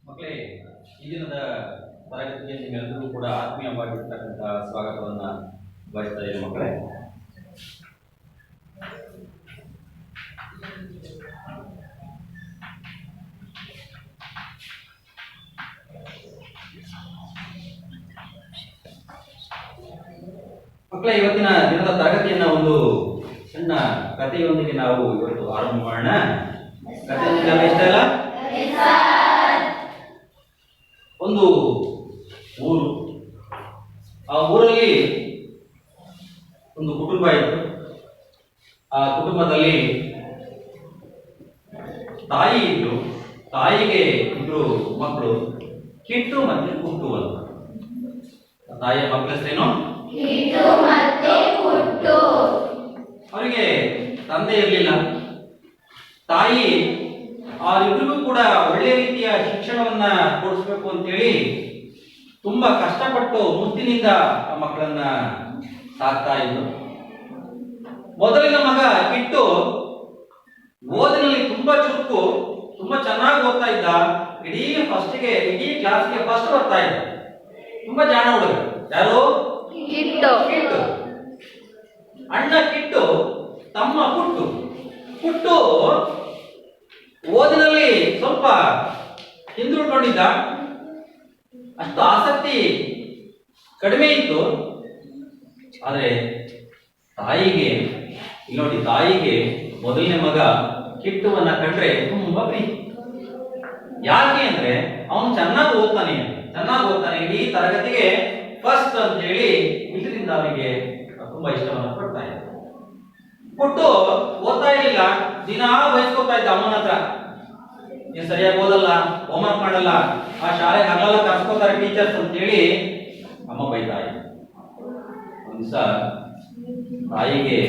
ಮಕ್ಕಳೇ, ಈ ದಿನದ ತರಗತಿಗೆ ನಿಮ್ಮೆಲ್ಲರಿಗೂ ಕೂಡ ಆತ್ಮೀಯವಾಗಿರ್ತಕ್ಕಂತಹ ಸ್ವಾಗತವನ್ನ ಬಯಸ್ತಾ ಇದ್ದೀನಿ ಮಕ್ಕಳೇ. ಮಕ್ಕಳೇ, ಇವತ್ತಿನ ದಿನದ ತರಗತಿಯನ್ನ ಒಂದು ಸಣ್ಣ ಕಥೆಯೊಂದಿಗೆ ನಾವು ಇವತ್ತು ಆರಂಭ ಮಾಡೋಣ. ಕಥೆಯೊಂದಿಗೆ ಇಷ್ಟ ಇಲ್ಲ? ಒಂದು ಊರು, ಆ ಊರಲ್ಲಿ ಒಂದು ಕುಟುಂಬ ಇತ್ತು. ಆ ಕುಟುಂಬದಲ್ಲಿ ತಾಯಿ ಇದ್ರು. ತಾಯಿಗೆ ಇಬ್ರು ಮಕ್ಕಳು, ಕಿಟ್ಟು ಮತ್ತೆ ಪುಟ್ಟು ಅಂತ. ತಾಯಿಯ ಮಕ್ಕಳ ಹೆಸರೇನು? ಅವರಿಗೆ ತಂದೆ ಇರಲಿಲ್ಲ. ತಾಯಿ ಅವರಿಬ್ಬರಿಗೂ ಕೂಡ ಒಳ್ಳೆ ರೀತಿಯ ಶಿಕ್ಷಣವನ್ನ ಕೊಡಿಸ್ಬೇಕು ಅಂತೇಳಿ ತುಂಬಾ ಕಷ್ಟಪಟ್ಟು ಮುತ್ತಿನಿಂದ ಆ ಮಕ್ಕಳನ್ನ ಸಾಕ್ತಾ ಇದ್ರು. ಮೊದಲಿನ ಮಗ ಕಿಟ್ಟು ಓದಿನಲ್ಲಿ ತುಂಬಾ ಚುರುಕು, ತುಂಬಾ ಚೆನ್ನಾಗಿ ಓದ್ತಾ ಇದ್ದ. ಇಡೀ ಕ್ಲಾಸ್ಗೆ ಫಸ್ಟ್ ಬರ್ತಾ ಇದ್ದ. ತುಂಬಾ ಜಾಣ ಹುಡುಗ. ಯಾರು? ಕಿಟ್ಟು. ಅಣ್ಣ ಕಿಟ್ಟು, ತಮ್ಮ ಪುಟ್ಟು ಓದಿನಲ್ಲಿ ಸ್ವಲ್ಪ ಹಿಂದುಳ್ಕೊಂಡಿದ್ದ. ಅಷ್ಟು ಆಸಕ್ತಿ ಕಡಿಮೆ ಇತ್ತು. ಆದರೆ ತಾಯಿಗೆ ನೋಡಿ, ತಾಯಿಗೆ ಮೊದಲನೇ ಮಗ ಕಿಟ್ಟುವನ್ನ ಕಂಡ್ರೆ ತುಂಬಾ ಪ್ರೀತಿ. ಯಾಕೆ ಅಂದ್ರೆ ಅವನು ಚೆನ್ನಾಗಿ ಓದ್ತಾನೆ. ಇಡೀ ತರಗತಿಗೆ ಫಸ್ಟ್ ಅಂತ ಹೇಳಿ ಇದರಿಂದ ಅವನಿಗೆ ತುಂಬಾ ಇಷ್ಟವನ್ನ ಪಡ್ತಾ ಇದ್ದ. ಪುಟ್ಟು ಓದ್ತಾ ಇರಲಿಲ್ಲ. ದಿನಾ ಬಯಸ್ಕೋತಾ ಇದ್ದ ಅಮ್ಮನ ಹತ್ರ, ನೀನ್ ಸರಿಯಾಗಿ ಓದಲ್ಲ, ಹೋಮ್ವರ್ಕ್ ಮಾಡಲ್ಲ, ಆ ಶಾಲೆಗೆ ಹಗಲೆಲ್ಲ ಕರ್ಸ್ಕೋತಾರೆ ಟೀಚರ್ಸ್ ಅಂತ ಹೇಳಿ ಅಮ್ಮ ಬೈತಾ ಇದ್ದ. ಒಂದ್ ದಿವಸ ತಾಯಿಗೆ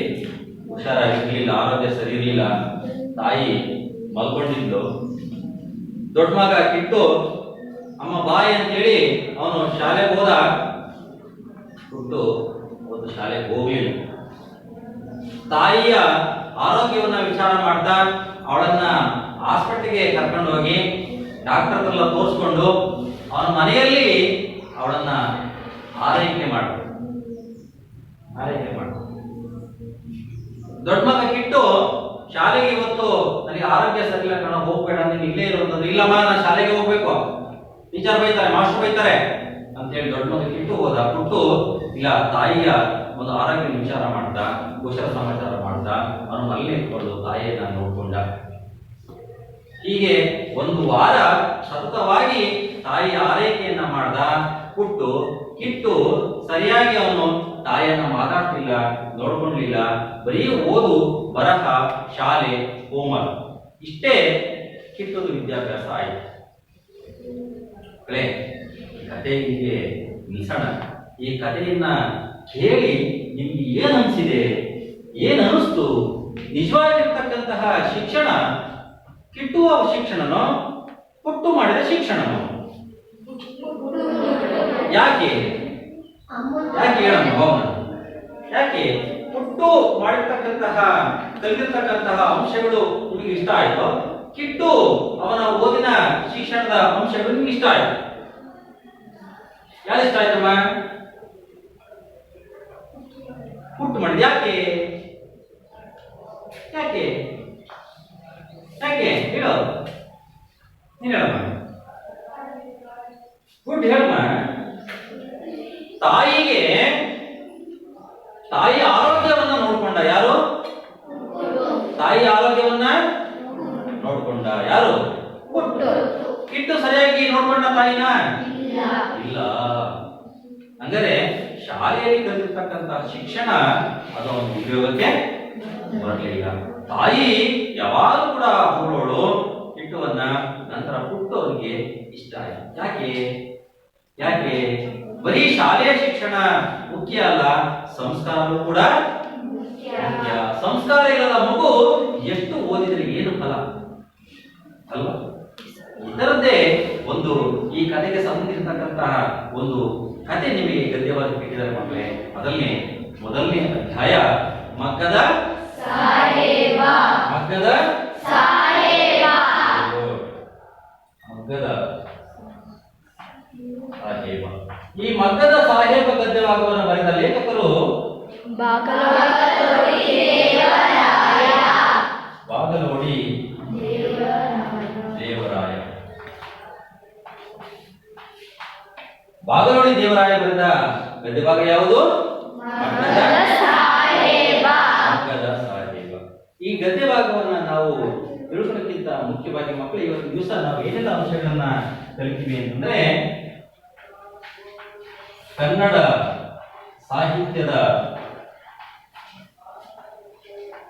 ಹುಷಾರಾಗಿರ್ಲಿಲ್ಲ, ಆರೋಗ್ಯ ಸರಿ ಇರಲಿಲ್ಲ. ತಾಯಿ ಮಲ್ಕೊಂಡಿದ್ಲು. ದೊಡ್ಡ ಮಗ ಕಿಟ್ಟು ಅಮ್ಮ ಬಾಯ್ ಅಂತೇಳಿ ಅವನು ಶಾಲೆಗೆ ಹೋದ. ಪುಟ್ಟು ಒಂದು ಶಾಲೆಗೆ ಹೋಗ್ಲಿಲ್ಲ. ತಾಯಿಯ ಆರೋಗ್ಯವನ್ನ ವಿಚಾರ ಮಾಡ್ತಾ ಅವಳನ್ನ ಆಸ್ಪತ್ರೆಗೆ ಕರ್ಕೊಂಡು ಹೋಗಿ ಡಾಕ್ಟರ್ ಹತ್ರ ತೋರಿಸ್ಕೊಂಡು ಅವನ ಮನೆಯಲ್ಲಿ ಅವಳನ್ನ ಆರೈಕೆ ಮಾಡ. ದೊಡ್ಡ ಮಗ ಕಿಟ್ಟು ಶಾಲೆಗೆ ಇವತ್ತು ನನಗೆ ಆರೋಗ್ಯ ಸರಿ ಇಲ್ಲ ಕಣ, ಹೋಗ್ಬೇಡ, ನೀನು ಇಲ್ಲೇ ಇರುವಂತಂದ್ರೆ, ಇಲ್ಲಮ್ಮ ನಾನು ಶಾಲೆಗೆ ಹೋಗ್ಬೇಕು, ಟೀಚರ್ ಬೈತಾರೆ, ಮಾಸ್ಟರ್ ಬೈತಾರೆ ಅಂತೇಳಿ ದೊಡ್ಡ ಮಗ ಕಿಟ್ಟು ಹೋದ. ಪುಟ್ಟು ಇಲ್ಲ, ತಾಯಿಯ ಒಂದು ಆರೋಗ್ಯ ವಿಚಾರ ಮಾಡ್ದ, ಕುಶಲ ಸಮಾಚಾರ ಮಾಡ್ದ. ಅವನು ಮಲ್ಲಿ ಇಟ್ಕೊಂಡು ತಾಯಿಯನ್ನ ನೋಡ್ಕೊಂಡ. ಹೀಗೆ ಒಂದು ವಾರ ಸತತವಾಗಿ ತಾಯಿಯ ಆರೈಕೆಯನ್ನ ಮಾಡ್ದ ಪುಟ್ಟು. ಕಿಟ್ಟು ಸರಿಯಾಗಿ ಅವನು ತಾಯಿಯನ್ನ ಮಾತಾಡ್ತಿಲ್ಲ, ನೋಡ್ಕೊಂಡ್ಲಿಲ್ಲ. ಬರೀ ಓದು, ಬರಹ, ಶಾಲೆ, ಹೋಮ್ವರ್ಕ್, ಇಷ್ಟೇ ಕಿಟ್ಟುದು ವಿದ್ಯಾಭ್ಯಾಸ ಆಯಿತು. ಕತೆ ಹೀಗೆ ನಿಲ್ಸೋಣ. ಈ ಕಥೆಯನ್ನ ಕೇಳಿ ನಿಮ್ಗೆ ಏನ್ ಅನ್ಸಿದೆ, ಏನ್ ಅನಿಸ್ತು? ನಿಜವಾಗಿರ್ತಕ್ಕಂತಹ ಶಿಕ್ಷಣ ಕಿಟ್ಟುವ ಶಿಕ್ಷಣನೋ, ಪುಟ್ಟು ಮಾಡಿದ ಶಿಕ್ಷಣನೋ? ಯಾಕೆ ಹೇಳಮ್ಮ ಭಾವನ? ಯಾಕೆ ಪುಟ್ಟು ಮಾಡಿರ್ತಕ್ಕಂತಹ ಕಲಿತಿರ್ತಕ್ಕಂತಹ ಅಂಶಗಳು ನಿಮಗೆ ಇಷ್ಟ ಆಯ್ತು, ಕಿಟ್ಟು ಅವನ ಓದಿನ ಶಿಕ್ಷಣದ ಅಂಶಗಳು ನಿಮ್ಗೆ ಇಷ್ಟ ಆಯ್ತು? ಯಾರು ಇಷ್ಟ ಆಯ್ತಮ್ಮ? ಪುಟ್ಟು ಮಾಡಿದ. ಯಾಕೆ ಹೇಳೋ, ನೀನ್ ಹೇಳಮ್ಮ. ಪುಟ್ಟು ಹೇಳಮ್ಮ. ತಾಯಿ ಆರೋಗ್ಯವನ್ನ ನೋಡ್ಕೊಂಡ. ಯಾರು? ತಾಯಿ ಆರೋಗ್ಯವನ್ನ ನೋಡ್ಕೊಂಡ. ಯಾರು? ಪುಟ್ಟು. ಕಿಟ್ಟು ಸರಿಯಾಗಿ ನೋಡ್ಕೊಂಡ ತಾಯಿನ? ಇಲ್ಲ. ಅಂದರೆ ಶಾಲೆಯಲ್ಲಿ ಕಲಿತಿರ್ತಕ್ಕಂತಹ ಶಿಕ್ಷಣ ಅದು ಅವನ ಉಪಯೋಗಕ್ಕೆ ಬರಲಿಲ್ಲ. ತಾಯಿ ಯಾವಾಗಲೂ ಕೂಡ ಹೊಗಳೋಳು ಕಿಟ್ಟುವನ್ನ. ನಂತರ ಪುಟ್ಟು ಅವನಿಗೆ ಇಷ್ಟ ಆಯ್ತು. ಯಾಕೆ ಬರೀ ಶಾಲೆಯ ಶಿಕ್ಷಣ ಮುಖ್ಯ ಅಲ್ಲ, ಸಂಸ್ಕಾರವೂ ಕೂಡ ಮುಖ್ಯ. ಸಂಸ್ಕಾರ ಇಲ್ಲದ ಮಗು ಎಷ್ಟು ಓದಿದ್ರೆ ಏನು ಫಲ ಅಲ್ವಾ? ಇದರದ್ದೇ ಒಂದು ಈ ಕಥೆಗೆ ಸಂಬಂಧಿಸಿರ್ತಕ್ಕಂತಹ ಒಂದು ಕತೆ ನಿಮಗೆ ಗದ್ಯವಾಗಿ ಬಿಟ್ಟಿದ್ದಾರೆ ಮಕ್ಕಳೇ. ಅದನ್ನೇ ಮೊದಲನೇ ಅಧ್ಯಾಯ, ಮಗ್ಗದ ಮಗ್ಗದ ಸಾಹೇಬ. ಈ ಮಗ್ಗದ ಸಾಹೇಬ ಗದ್ಯ ಭಾಗವನ್ನು ಬರೆದ ಲೇಖಕರು ಬಾಗಲೋಡಿ ದೇವರಾಯ. ಬಾಗಲೋಡಿ ದೇವರಾಯ ಬರೆದ ಗದ್ಯ ಭಾಗ ಯಾವುದು? ಮಗ್ಗದ ಸಾಹೇಬ. ಈ ಗದ್ಯ ಭಾಗವನ್ನ ನಾವು ತಿಳ್ಕೊಳ್ಳೋಕ್ಕಿಂತ ಮುಖ್ಯವಾಗಿ ಮಕ್ಕಳು ಇವತ್ತು ದಿವಸ ನಾವು ಏನೆಲ್ಲ ಅಂಶಗಳನ್ನ ಕಲಿತೀವಿ ಅಂತಂದ್ರೆ, ಕನ್ನಡ ಸಾಹಿತ್ಯದ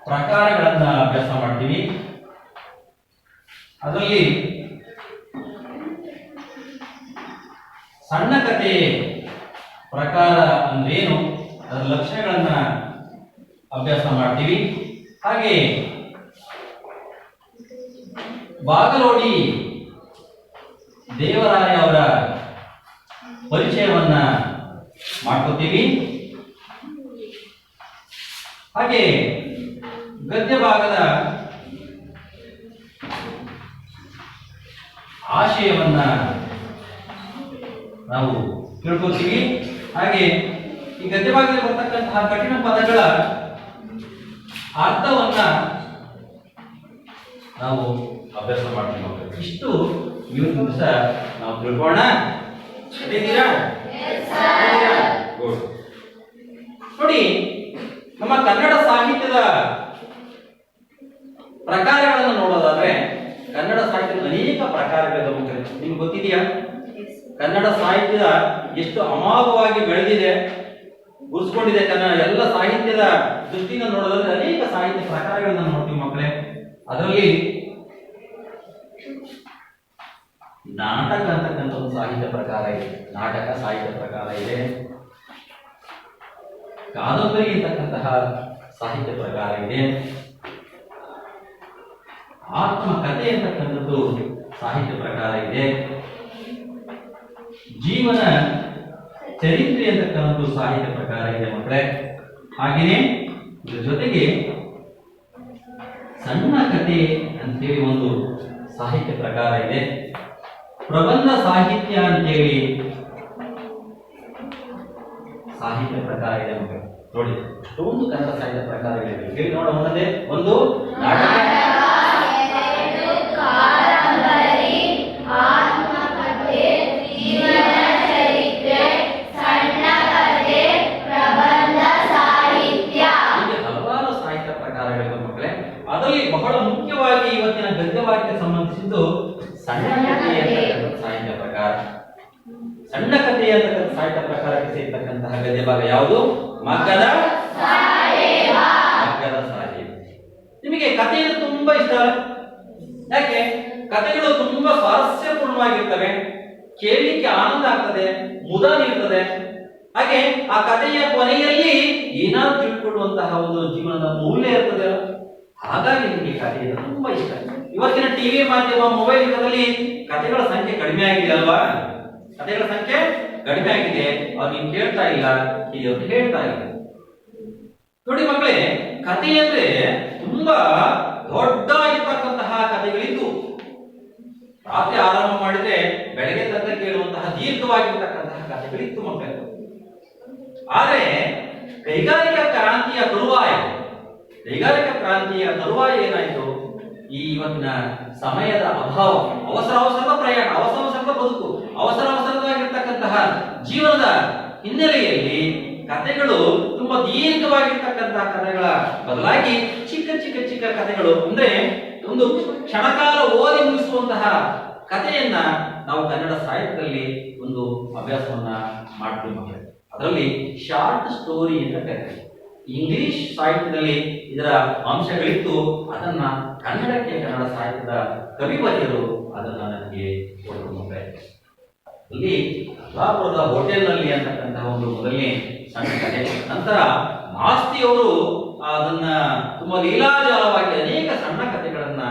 ಪ್ರಕಾರಗಳನ್ನ ಅಭ್ಯಾಸ ಮಾಡ್ತೀವಿ. ಅದರಲ್ಲಿ ಸಣ್ಣ ಕಥೆ ಪ್ರಕಾರ ಅಂದ್ರೇನು, ಅದರ ಲಕ್ಷಣಗಳನ್ನ ಅಭ್ಯಾಸ ಮಾಡ್ತೀವಿ. ಹಾಗೆ ಬಾಗಲೋಡಿ ದೇವರಾಯ ಅವರ ಪರಿಚಯವನ್ನ ಮಾಡ್ಕೋತೀವಿ. ಹಾಗೆ ಗದ್ಯ ಭಾಗದ ಆಶಯವನ್ನ ನಾವು ತಿಳ್ಕೊತೀವಿ. ಹಾಗೆ ಈ ಗದ್ಯ ಭಾಗದಲ್ಲಿ ಬರ್ತಕ್ಕಂತಹ ಕಠಿಣ ಪದಗಳ ಅರ್ಥವನ್ನ ನಾವು ಅಭ್ಯಾಸ ಮಾಡ್ತೀವಿ. ಇಷ್ಟು ಇವತ್ತು ದಿವಸ ನಾವು ತಿಳ್ಕೊಳ್ಳೋಣ. ನೋಡಿ, ನಮ್ಮ ಕನ್ನಡ ಸಾಹಿತ್ಯದ ಪ್ರಕಾರಗಳನ್ನು ನೋಡೋದಾದ್ರೆ ಕನ್ನಡ ಸಾಹಿತ್ಯದ ಅನೇಕ ಪ್ರಕಾರಗಳಿವೆ. ನಿಮ್ಗೆ ಗೊತ್ತಿದೆಯಾ ಕನ್ನಡ ಸಾಹಿತ್ಯದ ಎಷ್ಟು ಅಮೋಘವಾಗಿ ಬೆಳೆದಿದೆ, ಗುರುಸ್ಕೊಂಡಿದೆ? ಕನ್ನಡ ಎಲ್ಲ ಸಾಹಿತ್ಯದ ದೃಷ್ಟಿಯಿಂದ ನೋಡೋದಾದ್ರೆ ಅನೇಕ ಸಾಹಿತ್ಯ ಪ್ರಕಾರಗಳನ್ನ ನೋಡ್ತೀವಿ ಮಕ್ಕಳೇ. ಅದರಲ್ಲಿ ನಾಟಕ ಅಂತಕ್ಕಂಥ ಒಂದು ಸಾಹಿತ್ಯ ಪ್ರಕಾರ ಇದೆ. ನಾಟಕ ಸಾಹಿತ್ಯ ಪ್ರಕಾರ ಇದೆ. ಕಾದಂಬರಿ ಅಂತಕ್ಕಂತಹ ಸಾಹಿತ್ಯ ಪ್ರಕಾರ ಇದೆ. ಆತ್ಮಕಥೆ ಅಂತಕ್ಕಂಥದ್ದು ಸಾಹಿತ್ಯ ಪ್ರಕಾರ ಇದೆ. ಜೀವನ ಚರಿತ್ರೆ ಅಂತಕ್ಕಂಥದ್ದು ಸಾಹಿತ್ಯ ಪ್ರಕಾರ ಇದೆ ಮಕ್ಕಳೇ. ಹಾಗೆಯೇ ಇದರ ಜೊತೆಗೆ ಸಣ್ಣ ಕಥೆ ಅಂತೇಳಿ ಒಂದು ಸಾಹಿತ್ಯ ಪ್ರಕಾರ ಇದೆ. ಪ್ರಬಂಧ ಸಾಹಿತ್ಯ ಅಂತೇಳಿ ಸಾಹಿತ್ಯ ಪ್ರಕಾರ ಇದೆ ಮಕ್ಕಳು. ನೋಡಿ, ಅಷ್ಟೊಂದು ಕನ್ನಡ ಸಾಹಿತ್ಯ ಪ್ರಕಾರಗಳಿವೆ. ಹೇಳಿ ನೋಡ, ಒಂದೇ ಒಂದು ನಾಟಕ, ಹಲವಾರು ಸಾಹಿತ್ಯ ಪ್ರಕಾರಗಳಿವೆ ಮಕ್ಕಳೇ. ಅದರಲ್ಲಿ ಬಹಳ ಮುಖ್ಯವಾಗಿ ಇವತ್ತಿನ ಗದ್ಯವಾಕ್ಯಕ್ಕೆ ಸಂಬಂಧಿಸಿದ್ದು ಸಣ್ಣ ಕಥೆ ಅಂತಕ್ಕಂಥ ಸಾಹಿತ್ಯ ಪ್ರಕಾರ. ಸಣ್ಣ ಕಥೆ ಅಂತಕ್ಕಂಥ ಸಾಹಿತ್ಯ ಪ್ರಕಾರಕ್ಕೆ ಸೇರ್ತಕ್ಕಂತಹ ಗದ್ಯ ಭಾಗ ಯಾವುದು? ಮಗ್ಗದ ಸಾಹೇಬ. ನಿಮಗೆ ಕಥೆ ಅಂದ್ರೆ ತುಂಬಾ ಇಷ್ಟ. ಯಾಕೆ? ಕಥೆಗಳು ತುಂಬಾ ಸ್ವಾರಸ್ಯಪೂರ್ಣವಾಗಿರ್ತವೆ, ಕೇಳಲಿಕ್ಕೆ ಆನಂದ ಆಗ್ತದೆ, ಮುದ ನೀಡ್ತದೆ. ಹಾಗೆ ಆ ಕಥೆಯ ಕೊನೆಯಲ್ಲಿ ಏನಾದ್ರು ತಿಳ್ಕೊಳ್ಳುವಂತಹ ಒಂದು ಜೀವನದ ಮೌಲ್ಯ ಇರ್ತದೆ. ಹಾಗಾಗಿ ನಿಮಗೆ ಕಥೆ ತುಂಬಾ ಇಷ್ಟ. ಇವತ್ತಿನ ಟಿವಿ ಮಾಧ್ಯಮ, ಮೊಬೈಲ್ ಯುಗದಲ್ಲಿ ಕಥೆಗಳ ಸಂಖ್ಯೆ ಕಡಿಮೆ ಆಗಿದೆ ಅಲ್ವಾ? ಕಥೆಗಳ ಸಂಖ್ಯೆ ಕಡಿಮೆ ಆಗಿದೆ. ಅವ್ರು ನೀವು ಕೇಳ್ತಾ ಇಲ್ಲ, ಇದು ಹೇಳ್ತಾ ಇಲ್ಲ. ನೋಡಿ ಮಕ್ಕಳೇ, ಕಥೆ ಅಂದ್ರೆ ತುಂಬಾ ದೊಡ್ಡದಾಗಿರ್ತಕ್ಕಂತಹ ಕಥೆಗಳಿದ್ದು ರಾತ್ರಿ ಆರಂಭ ಮಾಡಿದ್ರೆ ಬೆಳಗ್ಗೆ ತನಕ ಕೇಳುವಂತಹ ದೀರ್ಘವಾಗಿರ್ತಕ್ಕಂತಹ ಕಥೆಗಳಿತ್ತು ಮಕ್ಕಳೇ. ಆದ್ರೆ ಕೈಗಾರಿಕಾ ಕ್ರಾಂತಿಯ ತರುವಾಯ ಏನಾಯ್ತು? ಈ ಇವತ್ತಿನ ಸಮಯದ ಅಭಾವ, ಅವಸರದ ಪ್ರಯಾಣ, ಅವಸರದ ಬದುಕು, ಅವಸರವಾಗಿರ್ತಕ್ಕಂತಹ ಜೀವನದ ಹಿನ್ನೆಲೆಯಲ್ಲಿ ಕಥೆಗಳು ತುಂಬಾ ದೀರ್ಘವಾಗಿರ್ತಕ್ಕಂತಹ ಕಥೆಗಳ ಬದಲಾಗಿ ಚಿಕ್ಕ ಕಥೆಗಳು, ಅಂದ್ರೆ ಒಂದು ಕ್ಷಣಕಾಲ ಓದಿ ಮುಗಿಸುವಂತಹ ಕಥೆಯನ್ನ ನಾವು ಕನ್ನಡ ಸಾಹಿತ್ಯದಲ್ಲಿ ಒಂದು ಅಭ್ಯಾಸವನ್ನ ಮಾಡ್ತೀವಿ ಮಕ್ಕಳೇ. ಅದರಲ್ಲಿ ಶಾರ್ಟ್ ಸ್ಟೋರಿ ಅಂತ ಕರೀತೀವಿ. ಇಂಗ್ಲಿಷ್ ಸಾಹಿತ್ಯದಲ್ಲಿ ಇದರ ಅಂಶಗಳಿತ್ತು. ಅದನ್ನ ಕನ್ನಡಕ್ಕೆ ಕನ್ನಡ ಸಾಹಿತ್ಯದ ಕವಿವರ್ಯರು ಅದನ್ನ ನನಗೆ ಕೊಟ್ಟರು ಮಕ್ಕಳೇ. ಇಲ್ಲಿ ಯಲ್ಲಾಪುರದ ಹೋಟೆಲ್ನಲ್ಲಿ ಅಂತಕ್ಕಂತಹ ಒಂದು ಮೊದಲನೇ ಸಣ್ಣ ಕಥೆ. ನಂತರ ಮಾಸ್ತಿಯವರು ಅದನ್ನ ತುಂಬಾ ಲೀಲಾಜಾಲವಾಗಿ ಅನೇಕ ಸಣ್ಣ ಕಥೆಗಳನ್ನ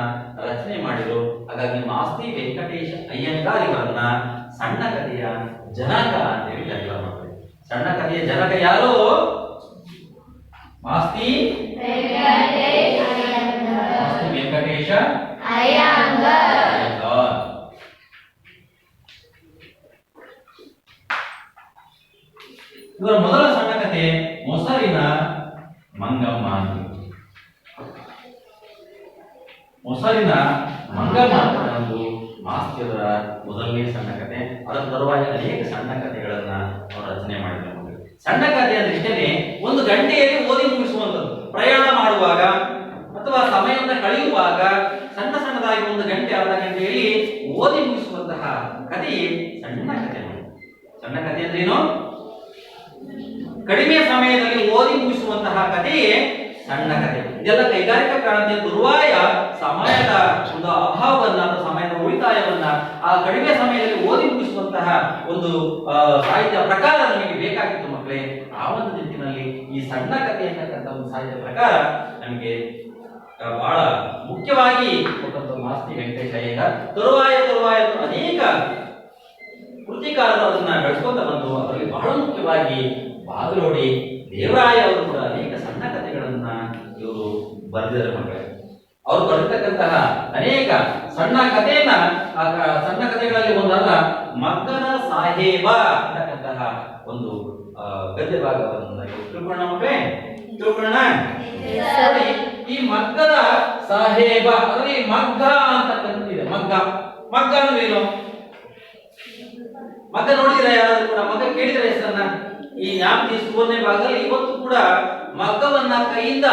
ರಚನೆ ಮಾಡಿದರು. ಹಾಗಾಗಿ ಮಾಸ್ತಿ ವೆಂಕಟೇಶ ಅಯ್ಯಂಗಾರ್ ಇವರನ್ನ ಸಣ್ಣ ಕಥೆಯ ಜನಕ ಅಂತೇಳಿ ಕರೆಯಲಾಗುತ್ತದೆ. ಸಣ್ಣ ಕಥೆಯ ಜನಕ ಯಾರು? ಮಾಸ್ತಿ ವೆಂಕಟೇಶ ಅಯ್ಯಂಗಾರ್. ಇವರ ಮೊದಲ ಸಣ್ಣ ಕಥೆ ಮೊಸರಿನ ಮಂಗಮ್ಮ ಅಂತ. ಮೊಸರಿನ ಮಂಗಮ್ಮ ಅಂತ ಒಂದು ಮಾಸ್ತಿಯವರ ಮೊದಲನೇ ಸಣ್ಣ ಕಥೆ. ಅದರ ತರುವಾಯ ಅನೇಕ ಸಣ್ಣ ಕಥೆಗಳನ್ನ ಅವರು ರಚನೆ ಮಾಡಿದ್ದಾರೆ. ಸಣ್ಣ ಕಥೆ ಅಂದ್ರೆ ಇಷ್ಟೇನೆ, ಒಂದು ಗಂಟೆಯಲ್ಲಿ ಓದಿ ಮುಗಿಸುವಂಥದ್ದು. ಪ್ರಯಾಣ ಮಾಡುವಾಗ ಅಥವಾ ಸಮಯವನ್ನು ಕಳೆಯುವಾಗ ಸಣ್ಣ ಸಣ್ಣದಾಗಿ ಒಂದು ಗಂಟೆ ಅರ್ಧ ಗಂಟೆಯಲ್ಲಿ ಓದಿ ಮುಗಿಸುವಂತಹ ಕಥೆಯೇ ಸಣ್ಣ ಕಥೆ. ಸಣ್ಣ ಕಥೆ ಅಂದ್ರೆ ಏನು? ಕಡಿಮೆ ಸಮಯದಲ್ಲಿ ಓದಿ ಮುಗಿಸುವಂತಹ ಕಥೆಯೇ ಸಣ್ಣ ಕಥೆ. ಇದೆಲ್ಲ ಕೈಗಾರಿಕಾ ಕ್ರಾಂತಿಯ ತರುವಾಯ ಸಮಯದ ಒಂದು ಅಭಾವವನ್ನ ಅಥವಾ ಸಮಯದ ಉಳಿತಾಯವನ್ನ ಆ ಕಡಿಮೆ ಸಮಯದಲ್ಲಿ ಓದಿ ಮುಗಿಸುವಂತಹ ಒಂದು ಸಾಹಿತ್ಯ ಪ್ರಕಾರ ನಮಗೆ ಬೇಕಾಗಿತ್ತು ಮಕ್ಕಳೇ. ಆ ಒಂದು ನಿಟ್ಟಿನಲ್ಲಿ ಈ ಸಣ್ಣ ಕಥೆ ಅಂತಕ್ಕಂಥ ಒಂದು ಸಾಹಿತ್ಯ ಪ್ರಕಾರ ನಮಗೆ ಬಹಳ ಮುಖ್ಯವಾಗಿ ಮಾಸ್ತಿ ವೆಂಕಟೇಶ ಅಯ್ಯಂಗಾರ್ ತರುವಾಯ ಅನೇಕ ಕೃತಿಕಾರರು ಅದನ್ನ ಬೆಳೆಸ್ಕೊಂತ ಬಂದು ಅದರಲ್ಲಿ ಬಹಳ ಮುಖ್ಯವಾಗಿ ಬಾಗಲೋಡಿ ದೇವರಾಯ ಅವರು ಕೂಡ ಅನೇಕ ಸಣ್ಣ ಕಥೆಗಳನ್ನ ಇವರು ಬರೆದಿದ್ದಾರೆ ಮಕ್ಕಳೇ. ಅವರು ಬರೆದಿರ್ತಕ್ಕಂತಹ ಅನೇಕ ಸಣ್ಣ ಕಥೆಯನ್ನ ಸಣ್ಣ ಕಥೆಗಳಲ್ಲಿ ಒಂದಾದ ಮಗ್ಗದ ಸಾಹೇಬ ಅಂತಕ್ಕಂತಹ ಒಂದು ಗದ್ಯ ಭಾಗವನ್ನು ತಿಳ್ಕೊಳ್ಳೋಣ ಮಕ್ಕಳೇ. ತಿಳ್ಕೊಳ್ಳೋಣ. ಈ ಮಗ್ಗದ ಸಾಹೇಬ ಅದರಲ್ಲಿ ಮಗ್ಗ ಅಂತಕ್ಕಂಥದ್ದಿದೆ. ಮಗ್ಗ ಅಂದ್ರೆ ಏನು? ಮಗ್ಗ ನೋಡಿದ್ರೆ ಯಾರಾದ್ರೂ ಕೂಡ ಮಗ್ಗ ಕೇಳಿದ್ರೆ ಹೆಸರನ್ನ ಈ ಜ್ಞಾಪಕ 3ನೇ ಭಾಗದಲ್ಲಿ ಇವತ್ತು ಕೂಡ ಮಗ್ಗವನ್ನ ಕೈಯಿಂದ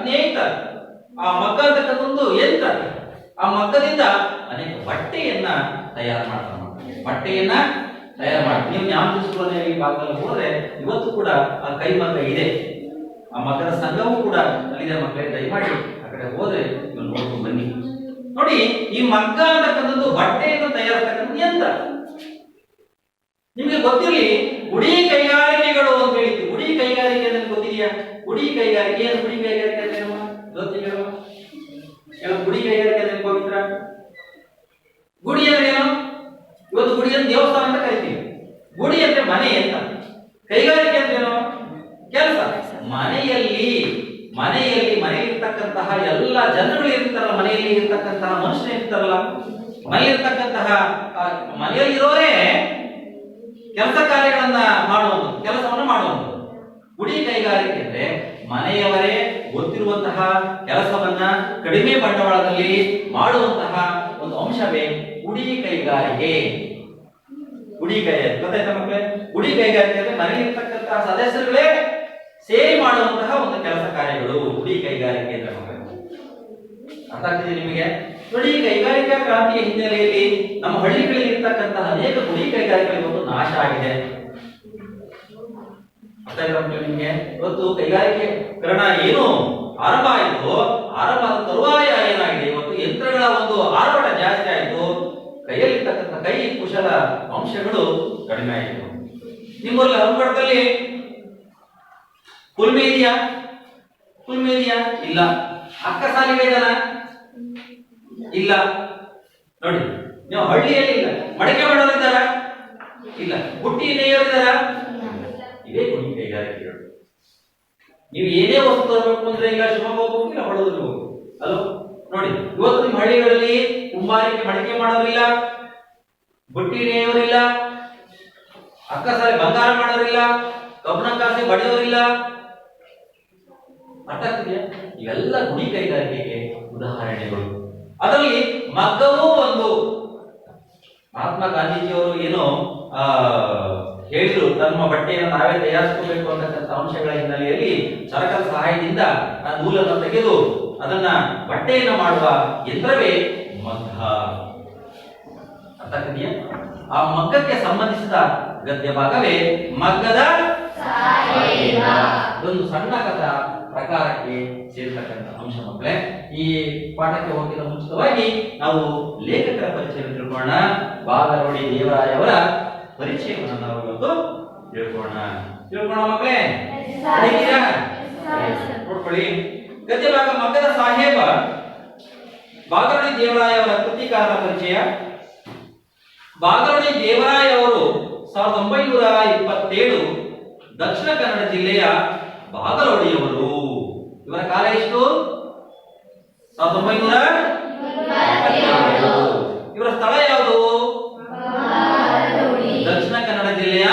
ನೇಯ್ತಾರೆ. ಆ ಮಗ್ಗ ಅಂತಕ್ಕಂಥದ್ದು ಯಂತ್ರ. ಆ ಮಗ್ಗದಿಂದ ಅನೇಕ ಬಟ್ಟೆಯನ್ನ ತಯಾರು ಮಾಡ್ತಾರೆ. ಬಟ್ಟೆಯನ್ನ ತಯಾರು ಮಾಡಿ ನೀವು ಜ್ಞಾಪಕ 3ನೇ ಭಾಗದಲ್ಲಿ ಹೋದ್ರೆ ಇವತ್ತು ಕೂಡ ಆ ಕೈ ಮಗ್ಗ ಇದೆ. ಆ ಮಗ್ಗದ ಸಂಘವೂ ಕೂಡ ಅಲ್ಲಿದೆ ಮಕ್ಕಳೇ. ದಯಮಾಡಿ ಆ ಕಡೆ ಹೋದ್ರೆ ನೀವು ನೋಡ್ಕೊಂಡು ಬನ್ನಿ. ನೋಡಿ, ಈ ಮಗ್ಗ ಅಂತಕ್ಕಂಥದ್ದು ಬಟ್ಟೆಯನ್ನು ತಯಾರಿಸ್ತಕ್ಕಂಥ ಯಂತ್ರ. ನಿಮಗೆ ಗೊತ್ತಿರಲಿ, ಗುಡಿ ಕೈಗಾರಿಕೆಗಳು ಅಂತ ಹೇಳಿದ್ರು. ಗುಡಿ ಕೈಗಾರಿಕೆ ಅಂದ್ರೆ ಗೊತ್ತಿದೆಯಾ? ಗುಡಿ ಕೈಗಾರಿಕೆ ಏನು? ಗುಡಿ ಕೈಗಾರಿಕೆ ಅಂದ್ರೆ ಏನು ಗೊತ್ತಿಲ್ಲ? ಗುಡಿ ಕೈಗಾರಿಕೆ ಅಂದ್ರೆ ಪವಿತ್ರ. ಗುಡಿ ಅಂದ್ರೆ ಏನು? ಇವತ್ತು ಗುಡಿಯನ್ನು ದೇವಸ್ಥಾನ ಅಂತ ಕರಿತೀವಿ. ಗುಡಿ ಅಂದ್ರೆ ಮನೆ ಅಂತ. ಕೈಗಾರಿಕೆ ಅಂದ್ರೆ ಏನು? ಕೆಲಸ. ಮನೆಯಲ್ಲಿರ್ತಕ್ಕಂತಹ ಎಲ್ಲ ಜನಗಳು ಇರ್ತಾರಲ್ಲ, ಮನೆಯಲ್ಲಿ ಇರ್ತಕ್ಕಂತಹ ಮನುಷ್ಯರು ಇರ್ತಾರಲ್ಲ, ಮನೆಯಲ್ಲಿರ್ತಕ್ಕಂತಹ ಮನೆಯಲ್ಲಿರೋರೇ ಕೆಲಸ ಕಾರ್ಯಗಳನ್ನ ಕೆಲಸವನ್ನು ಮಾಡುವುದು. ಗುಡಿ ಕೈಗಾರಿಕೆ ಅಂದ್ರೆ ಮನೆಯವರೇ ಗೊತ್ತಿರುವಂತಹ ಕೆಲಸವನ್ನ ಕಡಿಮೆ ಬಂಡವಾಳದಲ್ಲಿ ಮಾಡುವಂತಹ ಒಂದು ಅಂಶವೇ ಗುಡಿ ಕೈಗಾರಿಕೆ. ಗೊತ್ತಾಯ್ತಾ ಮಕ್ಕಳೇ? ಗುಡಿ ಕೈಗಾರಿಕೆ ಅಂದ್ರೆ ಮನೆಯಲ್ಲಿರ್ತಕ್ಕಂತಹ ಸದಸ್ಯರುಗಳೇ ಸೇರಿ ಮಾಡುವಂತಹ ಒಂದು ಕೆಲಸ ಕಾರ್ಯಗಳು ಗುಡಿ ಕೈಗಾರಿಕೆ ಅಂತ ಮಕ್ಕಳೇ. ಅರ್ಥ ಆಗ್ತಿದೆ ನಿಮಗೆ? ನೋಡಿ, ಕೈಗಾರಿಕಾ ಕ್ರಾಂತಿಯ ಹಿನ್ನೆಲೆಯಲ್ಲಿ ನಮ್ಮ ಹಳ್ಳಿಗಳಲ್ಲಿ ಇರ್ತಕ್ಕಂತಹ ಅನೇಕ ಗುಡಿ ಕೈಗಾರಿಕೆಗಳು ನಾಶ ಆಗಿದೆ. ಅರ್ಥ ಆಗಿದೆ ನಿಮಗೆ? ಇವತ್ತು ಕೈಗಾರಿಕೀಕರಣ ಏನು ಆರಂಭ ಆಯಿತು, ಆರಂಭದ ತರುವಾಯ ಏನಾಗಿದೆ, ಇವತ್ತು ಯಂತ್ರಗಳ ಒಂದು ಆರ್ಭಟ ಜಾಸ್ತಿ ಆಯಿತು. ಕೈಯಲ್ಲಿರ್ತಕ್ಕಂಥ ಕೈ ಕುಶಲ ಅಂಶಗಳು ಕಡಿಮೆ ಆಯಿತು. ನಿಮ್ಮೂರಲ್ಲಿ ಹಂಪಡದಲ್ಲಿ ಕುಲ್ಮೆ ಇದೆಯಾ? ಇಲ್ಲ. ಅಕ್ಕ ಸಾಲಿಗೆ ಇದ್ದಾನ? ಇಲ್ಲ. ನೋಡಿ, ನೀವು ಹಳ್ಳಿಯಲ್ಲಿ ಇಲ್ಲ. ಮಡಕೆ ಮಾಡೋರಿದ್ದಾರ? ಇಲ್ಲ. ಬುಟ್ಟಿ ನೇಯೋರಿದ್ದಾರ? ಇವೇ ಗುಡಿ ಕೈಗಾರಿಕೆಗಳು. ನೀವು ಏನೇ ವಸ್ತು ತರಬೇಕು ಅಂದ್ರೆ ಈಗ ಶಿವಮೊಗ್ಗ ಹೋಗ್ಬೇಕು, ಇಲ್ಲ ಹೊಳದಲ್ಲಿ ಹೋಗ್ಬೇಕು. ಅಲ್ಲೋ ನೋಡಿ, ಇವತ್ತು ನಿಮ್ಮ ಹಳ್ಳಿಗಳಲ್ಲಿ ಕುಂಬಾರಿಕೆ ಮಡಕೆ ಮಾಡೋರಿಲ್ಲ, ಬುಟ್ಟಿ ನೇಯೋರಿಲ್ಲ, ಅಕ್ಕಸಾರಿ ಬಂಗಾರ ಮಾಡೋರಿಲ್ಲ, ಕಬ್ಬಣ ಕಾಸೆ ಬಡಿಯೋರಿಲ್ಲ. ಅರ್ಥ ಆಗ್ತಿದೆಯಾ? ಇವೆಲ್ಲ ಗುಡಿ ಕೈಗಾರಿಕೆಗೆ ಉದಾಹರಣೆಗಳು. ಅದರಲ್ಲಿ ಮಗ್ಗವೂ ಒಂದು. ಮಹಾತ್ಮ ಗಾಂಧೀಜಿಯವರು ಏನೋ ಹೇಳಿದ್ರು, ತಮ್ಮ ಬಟ್ಟೆಯನ್ನು ನಾವೇ ತಯಾರಿಸಿಕೋಬೇಕು ಅಂತಕ್ಕಂಥ ಅಂಶಗಳ ಹಿನ್ನೆಲೆಯಲ್ಲಿ ಸರಕಾರ ಸಹಾಯದಿಂದ ಆ ನೂಲನ್ನು ತೆಗೆದು ಅದನ್ನ ಬಟ್ಟೆಯನ್ನು ಮಾಡುವ ಯಂತ್ರವೇ ಮಗ್ಗ. ಅರ್ಥ ಆಗ್ತಿದೆಯಾ? ಆ ಮಗ್ಗಕ್ಕೆ ಸಂಬಂಧಿಸಿದ ಗದ್ಯ ಭಾಗವೇ ಮಗ್ಗದ ಸಾಹೇಬ. ಒಂದು ಸಣ್ಣ ಕಥಾ ಪ್ರಕಾರಕ್ಕೆ ಸೇರ್ತಕ್ಕಂಥ ಅಂಶ ಮಕ್ಕಳೇ. ಈ ಪಾಠಕ್ಕೆ ಹೋಗಿದ ಮುಂಚಿತವಾಗಿ ನಾವು ಲೇಖಕರ ಪರಿಚಯ ತಿಳ್ಕೊಳ್ಳೋಣ. ಬಾಗಲೋಡಿ ದೇವರಾಯ ಅವರ ಪರಿಚಯವನ್ನು ನಾವು ಇವತ್ತು ತಿಳ್ಕೊಳ್ಳೋಣ ಮಕ್ಕಳೇ. ನೋಡ್ಕೊಳ್ಳಿ, ಗದ್ಯ ಭಾಗ ಮಗ್ಗದ ಸಾಹೇಬ. ಬಾಗಲೋಡಿ ದೇವರಾಯ ಅವರ ಕೃತಿಕಾರರ ಪರಿಚಯ. ಬಾಗಲೋಡಿ ದೇವರಾಯ ಅವರು 1927 ದಕ್ಷಿಣ ಕನ್ನಡ ಜಿಲ್ಲೆಯ ಬಾಗಲೋಡಿಯವರು. ಇವರ ಕಾಲ ಎಷ್ಟು? 1927. ಇವರ ಸ್ಥಳ ಯಾವುದು? ದಕ್ಷಿಣ ಕನ್ನಡ ಜಿಲ್ಲೆಯ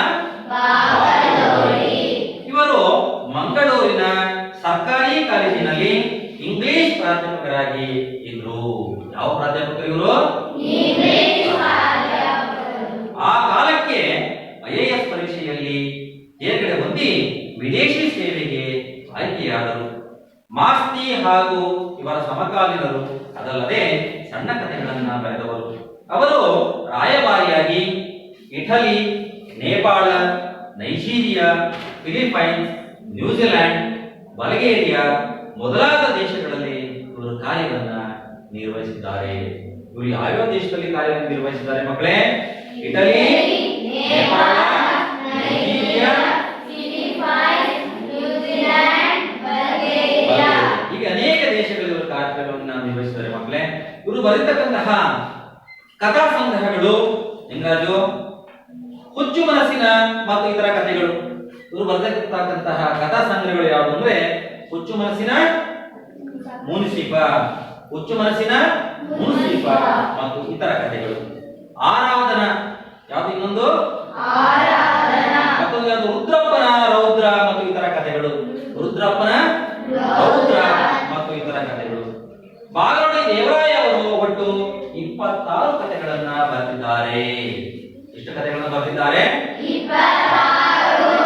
ಹಾಗೂ ಇವರ ಸಮಕಾಲೀನರು, ಅದಲ್ಲದೆ ಸಣ್ಣ ಕಥೆಗಳನ್ನ ಬರೆದವರು. ಅವರು ರಾಯಭಾರಿಯಾಗಿ Italy, Nepal, Nigeria, Philippines, New Zealand, Bulgaria ಮೊದಲಾದ ದೇಶಗಳಲ್ಲಿ ಇವರು ಕಾರ್ಯವನ್ನ ನಿರ್ವಹಿಸಿದ್ದಾರೆ. ಇವರು ಯಾವ್ಯಾವ ದೇಶದಲ್ಲಿ ಕಾರ್ಯವನ್ನು ನಿರ್ವಹಿಸಿದ್ದಾರೆ ಮಕ್ಕಳೇ? ಇಟಲಿ, ನೇಪಾಳ, ನೈಜೀರಿಯಾ, ಹೀಗೆ ಅನೇಕ ದೇಶಗಳಲ್ಲಿ ಇವರು ಕಾರ್ಯಕ್ರಮವನ್ನು ನಿರ್ವಹಿಸಿದ್ದಾರೆ ಮಕ್ಕಳೇ. ಇವರು ಬರೆತಕ್ಕಂತಹ ಕಥಾ ಸಂಗ್ರಹಗಳು ಹೆಂಗಾಜು ಹುಚ್ಚು ಮನಸ್ಸಿನ ಮತ್ತು ಇತರ ಕಥೆಗಳು. ಇವರು ಬರೆದಿರ್ತಕ್ಕಂತಹ ಕಥಾ ಸಂಗ್ರಹಗಳು ಯಾವುದು ಅಂದ್ರೆ ಹುಚ್ಚು ಮನಸ್ಸಿನ ಮುನ್ಸಿಫ, ಹುಚ್ಚು ಮನಸ್ಸಿನ ಮುನ್ಸಿಫ ಮತ್ತು ಇತರ ಕಥೆಗಳು. ಆರಾಧನಾ ಯಾವುದು ಇನ್ನೊಂದು? ಮತ್ತೊಂದು ಯಾವುದು? ರುದ್ರಪ್ಪನ ರೌದ್ರ ಮತ್ತು ಇತರ ಕಥೆಗಳು. ರುದ್ರಪ್ಪನ ರೌದ್ರ ಮತ್ತು ಇತರ ಕಥೆಗಳು. ಬಾಗಲೋಡಿ ದೇವರಾಯ ಅವರು ಒಟ್ಟು 26 ಕಥೆಗಳನ್ನ ಬರೆದಿದ್ದಾರೆ. ಎಷ್ಟು ಕಥೆಗಳನ್ನ ಬರೆದಿದ್ದಾರೆ? 26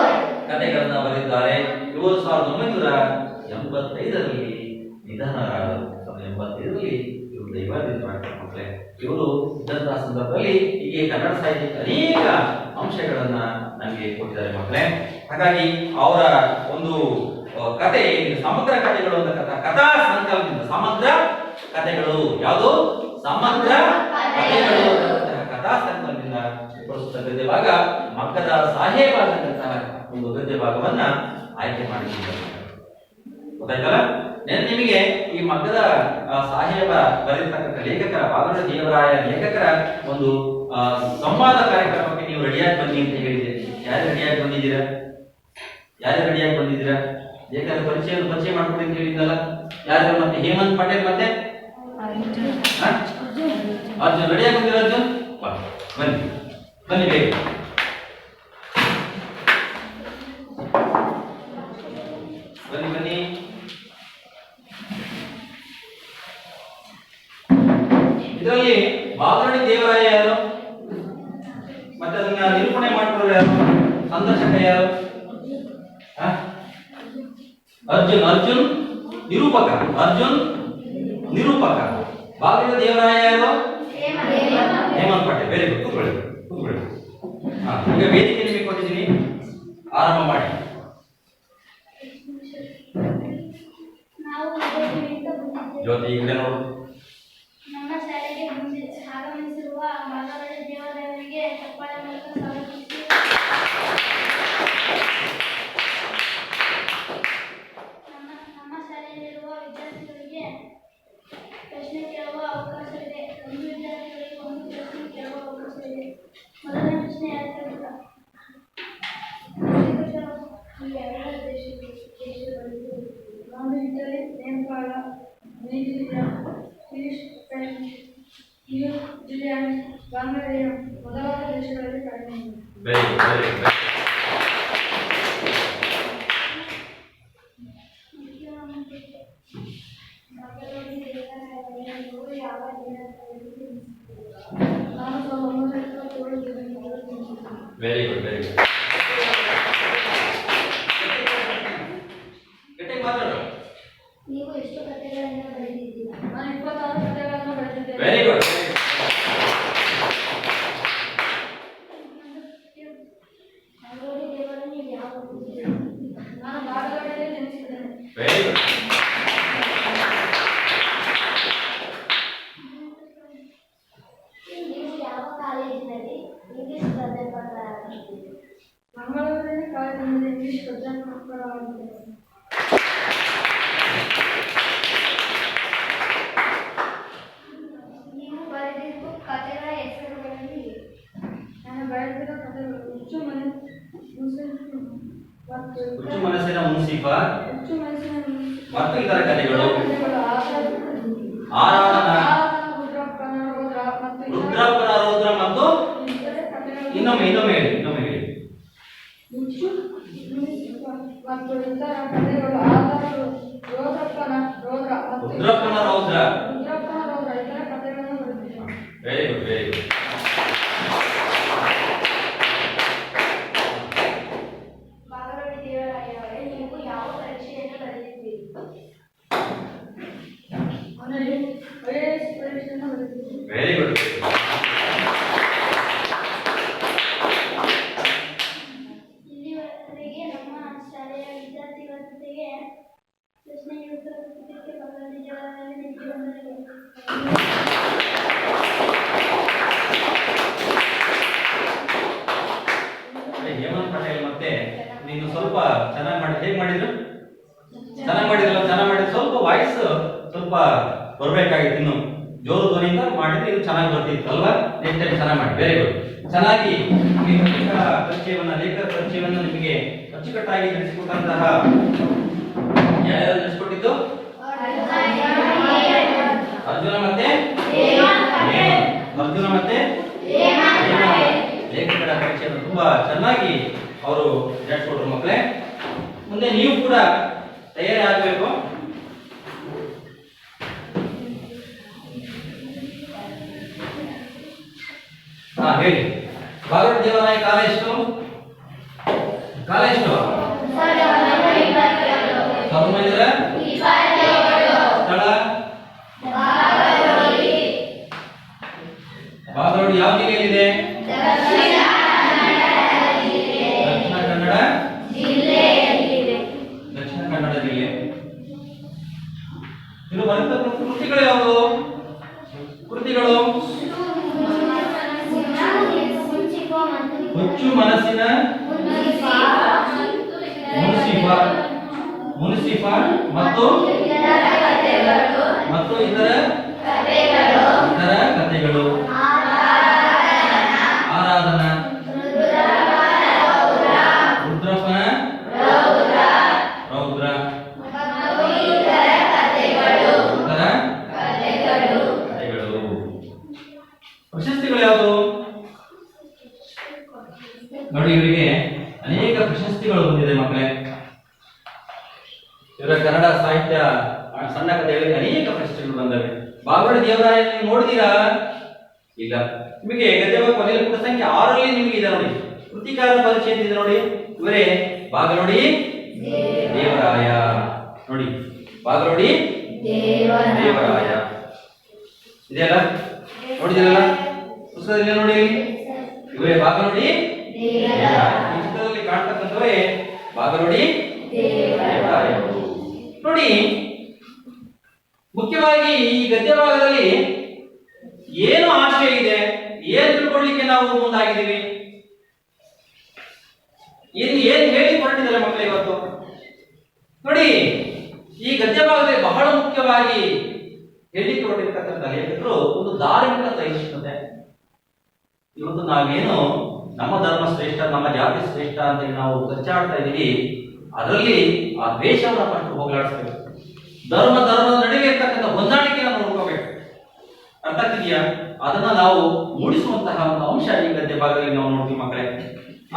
ಕಥೆಗಳನ್ನ ಬರೆದಿದ್ದಾರೆ. ಇವರು 1985ರಲ್ಲಿ ನಿಧನರಾದರು. 1985ರಲ್ಲಿ ಇವರು ದೈವಾಧೀನರಾಗ್ತಾರೆ ಮಕ್ಕಳೇ. ಇವರು ಇದ್ದಂತಹ ಸಂದರ್ಭದಲ್ಲಿ ಹೀಗೆ ಕನ್ನಡ ಸಾಹಿತ್ಯಕ್ಕೆ ಅನೇಕ ಅಂಶಗಳನ್ನ ನಮಗೆ ಕೊಟ್ಟಿದ್ದಾರೆ ಮಕ್ಕಳೇ. ಹಾಗಾಗಿ ಅವರ ಒಂದು ಕತೆ ಸಮಗ್ರ ಕಥೆಗಳು ಅಂತ ಕಥಾ ಸಂಕಲನದಿಂದ ಸಮಗ್ರ ಕಥೆಗಳು ಯಾವುದು? ಸಮಗ್ರ ಕಥೆಗಳು ಕಥಾ ಸಂಕಲನದಿಂದ ಪ್ರಸ್ತುತ ಗದ್ಯ ಭಾಗ ಮಗ್ಗದ ಸಾಹೇಬ ಅನ್ನತಕ್ಕಂತಹ ಒಂದು ಗದ್ಯ ಭಾಗವನ್ನ ಆಯ್ಕೆ ಮಾಡಿದ್ದಾರೆ. ಗೊತ್ತಾಯ್ತಲ್ಲ? ನಿಮಗೆ ಈ ಮಗ್ಗದ ಸಾಹೇಬ ಬರೆದಿರ್ತಕ್ಕಂಥ ಲೇಖಕರ ಬಾಗಲೋಡಿ ದೇವರಾಯ ಲೇಖಕರ ಒಂದು ಸಂವಾದ ಕಾರ್ಯಕ್ರಮಕ್ಕೆ ನೀವು ರೆಡಿಯಾಗಿ ಬನ್ನಿ ಅಂತ ಹೇಳಿದೆ. ಯಾರು ರೆಡಿಯಾಗಿ ಬಂದಿದ್ದೀರಾ? ಲೇಖಕರ ಪರಿಚಯ ಮಾಡ್ಕೊಡಿ ಅಂತ ಹೇಳಿದ್ದಲ್ಲ. ಯಾರು? ಮತ್ತೆ ಹೇಮಂತ್ ಪಟೇಲ್ ಮತ್ತೆ ಅರ್ಜುನ್ ರೆಡಿಯಾಗಿ ಬಂದಿರ? ಅರ್ಜುನ್ ಬನ್ನಿ ಬೇಗ. ಬನ್ನಿ ಇದರಲ್ಲಿ ಬಾಗಲೋಡಿ ದೇವರಾಯ ಯಾರು? ಮತ್ತೆ ಅದನ್ನ ನಿರೂಪಣೆ ಮಾಡ್ಕೊಳ್ಳೋರು ಯಾರು? ಸಂದರ್ಶಕ ಯಾರು? ಅರ್ಜುನ್ ನಿರೂಪಕ. ಬಾಗಲೋಡಿ ದೇವರಾಯ ಯಾರು? ಹೇಮಂತ್ ಪಟೇಲ್. Very good. ಕೂತ್ಕೊಳ್ಳಿ. ಈಗ ವೇದಿಕೆ ನಿಮಗೆ ಕೊಟ್ಟಿದ್ದೀನಿ, ಆರಂಭ ಮಾಡಿ. ಜ್ಯೋತಿ ಈ ಕಡೆ ನೋಡು. ನಮ್ಮ ಶಾಲೆಗೆ ಆಗಮಿಸಿರುವ ಬಾಗಲೋಡಿ ದೇವರಾಯರಿಗೆ ಚಪ್ಪಾಳೆ ಮೂಲಕ ಸ್ವಾಗತಿಸಿ ನಮ್ಮ ಶಾಲೆಯಲ್ಲಿರುವ ವಿದ್ಯಾರ್ಥಿಗಳಿಗೆ ಪ್ರಶ್ನೆ ಕೇಳುವ ಅವಕಾಶವಿದೆ. ಒಂದು ವಿದ್ಯಾರ್ಥಿಗಳಿಗೆ ಒಂದು ಪ್ರಶ್ನೆ ಕೇಳುವ ಅವಕಾಶವಿದೆ. ಮೊದಲನೇ ಪ್ರಶ್ನೆ ಯಾರು ಕೇಳುತ್ತಾ? ಎಲ್ಲ ದೇಶಗಳಲ್ಲಿ ನಾನು Italy, Nepal, Nigeria, Philippines, New Zealand, Bangladesh ಮೊದಲಾದ ದೇಶಗಳಲ್ಲಿ ಕಾರ್ಯನಿರ್ವಹಿಸಿದೆ. ಬಾಗಲೋಡಿ ದೇವರಾಯರು ಯಾವ ದಿನದಲ್ಲಿ ನಾನು 1927 ವೆರಿ ಗುಡ್. ನೀವು ಎಷ್ಟು ಕಥೆಗಳನ್ನು ಬರೆದಿದ್ದೀರಾ? ನಾನು 26 ಕಥೆಗಳನ್ನು ಬರೆದಿದ್ದೇನೆ. Very good. ಬಾಗಲೋಡಿ ದೇವರು ನೀವು ಯಾವ ಊರಿನವರು? ನಾನು ಬಾಗಲೋಡಿಯಲ್ಲಿ ಜನಿಸಿದ್ದೇನೆ. Very good. ನೀವು ಯಾವ ಕಾಲೇಜಿನಲ್ಲಿ ಇಂಗ್ಲಿಷ್ ಪ್ರಾಧ್ಯಾಪಕರಾಗಿದ್ದೀರಿ? ಮಂಗಳೂರಿನ ಕಾಲೇಜಿನಲ್ಲಿ ಇಂಗ್ಲಿಷ್ ಪ್ರಾಧ್ಯಾಪಕರಾಗಿದ್ದೇನೆ. ನೀವು ಬರೆದಿರುವ ಕಥೆಗಳ ಹೆಸರುಗಳಲ್ಲಿ ನಾನು ಬರೆದಿರುವ ಕಥೆಗಳು ಹುಚ್ಚು ಮನಸ್ಸಿನ ಮುನ್ಸಿಫ ಮತ್ತು ಇತರ ಕಥೆಗಳು ಕಥೆಗಳು. ಆರಾಧನಾ, ರುದ್ರಪ್ಪನ ರೌದ್ರ ಮತ್ತು ಇನ್ನೊಮ್ಮೆ ಹೇಳಿ. ಹುಚ್ಚು ಮತ್ತು ಇತರ ಕಥೆಗಳು ರುದ್ರಪ್ಪನ ರೌದ್ರ ಇತರ ಕಥೆಗಳನ್ನು ಬರೆದಿದ್ದೇನೆ. Very good. ಬಾಗಲೋಡಿ ದೇವರಾಯವರೇ, ನೀವು ಯಾವ ಪರೀಕ್ಷೆಯನ್ನು ಬರೆದಿದ್ದೀರಿ? ಚೆನ್ನಾಗಿ ಬರ್ತಿತ್ತು ಅಲ್ವಾ? ನೆಕ್ಸ್ಟ್ ಟೈಮ್ ಚೆನ್ನಾಗಿ ಮಾಡಿ. Very good. ಚೆನ್ನಾಗಿ ನಿಮಗೆ ಪತ್ರಿಕಾ ಪರಿಚಯವನ್ನ, ಲೇಖಕ ಪರಿಚಯವನ್ನ ನಿಮಗೆ ಅಚ್ಚುಕಟ್ಟಾಗಿ ತಿಳಿಸಿಕೊಟ್ಟಂತಹ ಯಾರ್ಯಾರು ತಿಳಿಸಿಕೊಟ್ಟಿದ್ದು? ಅರ್ಜುನ ಮತ್ತೆ ಅರ್ಜುನ ಮತ್ತೆ ಲೇಖಕರ ಪರಿಚಯವನ್ನು ತುಂಬಾ ಚೆನ್ನಾಗಿ ಅವರು ನಡೆಸಿಕೊಟ್ರು ಮಕ್ಕಳೇ. ಮುಂದೆ ನೀವು ಕೂಡ ತಯಾರಿ ಆಗಬೇಕು. ಹೇಳಿ. ಬಾಗಲಕೋಟೆ ದೇವರಾಯ ಕಾಲ ಎಷ್ಟು? ಕಾಲ ಎಷ್ಟು? 1922. ಸ್ಥಳ ಬಾಗಲಕೋಟೆ ಯಾವ ಜಿಲ್ಲೆಯಲ್ಲಿದೆ? ದಕ್ಷಿಣ ಕನ್ನಡ ಜಿಲ್ಲೆಯಲ್ಲಿದೆ. ದಕ್ಷಿಣ ಕನ್ನಡ ಜಿಲ್ಲೆ. ಇದು ಬರೆದ ಕೃತಿಗಳು ಯಾವುದು? ಕೃತಿಗಳು ಹುಚ್ಚು ಮನಸ್ಸಿನ ಮುನ್ಸಿಫ ಮತ್ತು ಇತರ ಕಥೆಗಳು, ಆರಾಧನಾ, ರುದ್ರಪ್ಪನ ರೌದ್ರ, ಇತರ ಕಥೆಗಳು. ಪ್ರಶಸ್ತಿಗಳು ಯಾವುದು? ನೋಡಿ, ಇವರಿಗೆ ಅನೇಕ ಪ್ರಶಸ್ತಿಗಳು ಬಂದಿದೆ ಮಕ್ಕಳೇ. ಇವರ ಕನ್ನಡ ಸಾಹಿತ್ಯ ಸಣ್ಣ ಕಥೆಗಳಿಗೆ ಅನೇಕ ಪ್ರಶಸ್ತಿಗಳು ಬಂದವೆ. ಬಾಗಲಕೋಟೆ ದೇವರಾಯ ನೀವು ನೋಡಿದೀರಾ? ಇಲ್ಲ. ನಿಮಗೆ ಗದ್ಯಭಾಗ ಕೊನೆಯಲ್ಲಿ ಪುಟ ಸಂಖ್ಯೆ 6ರಲ್ಲಿ ನಿಮಗೆ ಇದೆ ನೋಡಿ, ಕೃತಿಕಾರ ಪರಿಚಯ ಇದೆ ನೋಡಿ. ಇವರೇ ಬಾಗಲಕೋಟೆ ದೇವರಾಯ. ನೋಡಿ, ಬಾಗಲಕೋಟೆ ದೇವರಾಯ ಇದೆಯಲ್ಲ, ನೋಡಿದಿರಲ್ಲ ಪುಸ್ತಕದಲ್ಲಿ ನೋಡಿ. ಇವರೇ ಬಾಗಲಕೋಟೆ ಪುಸ್ತಕದಲ್ಲಿ ಕಾಣ್ತಕ್ಕಂಥವೇ ಬಾಗಲಕೋಟೆ ದೇವರಾಯ. ನೋಡಿ, ಮುಖ್ಯವಾಗಿ ಈ ಗದ್ಯ ಭಾಗದಲ್ಲಿ ಏನು ಆಶಯ ಇದೆ, ಏನು ತಿಳ್ಕೊಳ್ಳಿಕ್ಕೆ ನಾವು ಮುಂದಾಗಿದ್ದೀವಿ, ಏನು ಹೇಳಿ ಹೊರಟಿದ್ದಾರೆ ಮಕ್ಕಳೇ ಇವತ್ತು. ನೋಡಿ, ಈ ಗದ್ಯ ಭಾಗದಲ್ಲಿ ಬಹಳ ಮುಖ್ಯವಾಗಿ ಹೇಳಿಕೆ ಹೊರಟಿರ್ತಕ್ಕಂಥ ಲೇಖಕರು ಒಂದು ಧಾರ್ಮಿಕ ಸಹಿಷ್ಣುತೆ. ಇವತ್ತು ನಾವೇನು ನಮ್ಮ ಧರ್ಮ ಶ್ರೇಷ್ಠ, ನಮ್ಮ ಜಾತಿ ಶ್ರೇಷ್ಠ ಅಂತೇಳಿ ನಾವು ಕಚ್ಚಾಡ್ತಾ ಇದ್ದೀವಿ, ಅದರಲ್ಲಿ ಆ ದ್ವೇಷವನ್ನು ಫಸ್ಟ್ ಹೋಗಲಾಡಿಸ್ಬೇಕು. ಧರ್ಮದ ನಡುವೆ ಇರ್ತಕ್ಕಂಥ ಹೊಂದಾಣಿಕೆಯನ್ನು ನೋಡ್ಕೋಬೇಕು. ಅರ್ಥ ಆಗ್ತಿದೆಯಾ? ಅದನ್ನ ನಾವು ಮೂಡಿಸುವಂತಹ ಒಂದು ಅಂಶ ಈ ಗದ್ಯ ಭಾಗದಲ್ಲಿ ನಾವು ನೋಡ್ತೀವಿ ಮಕ್ಕಳೇ.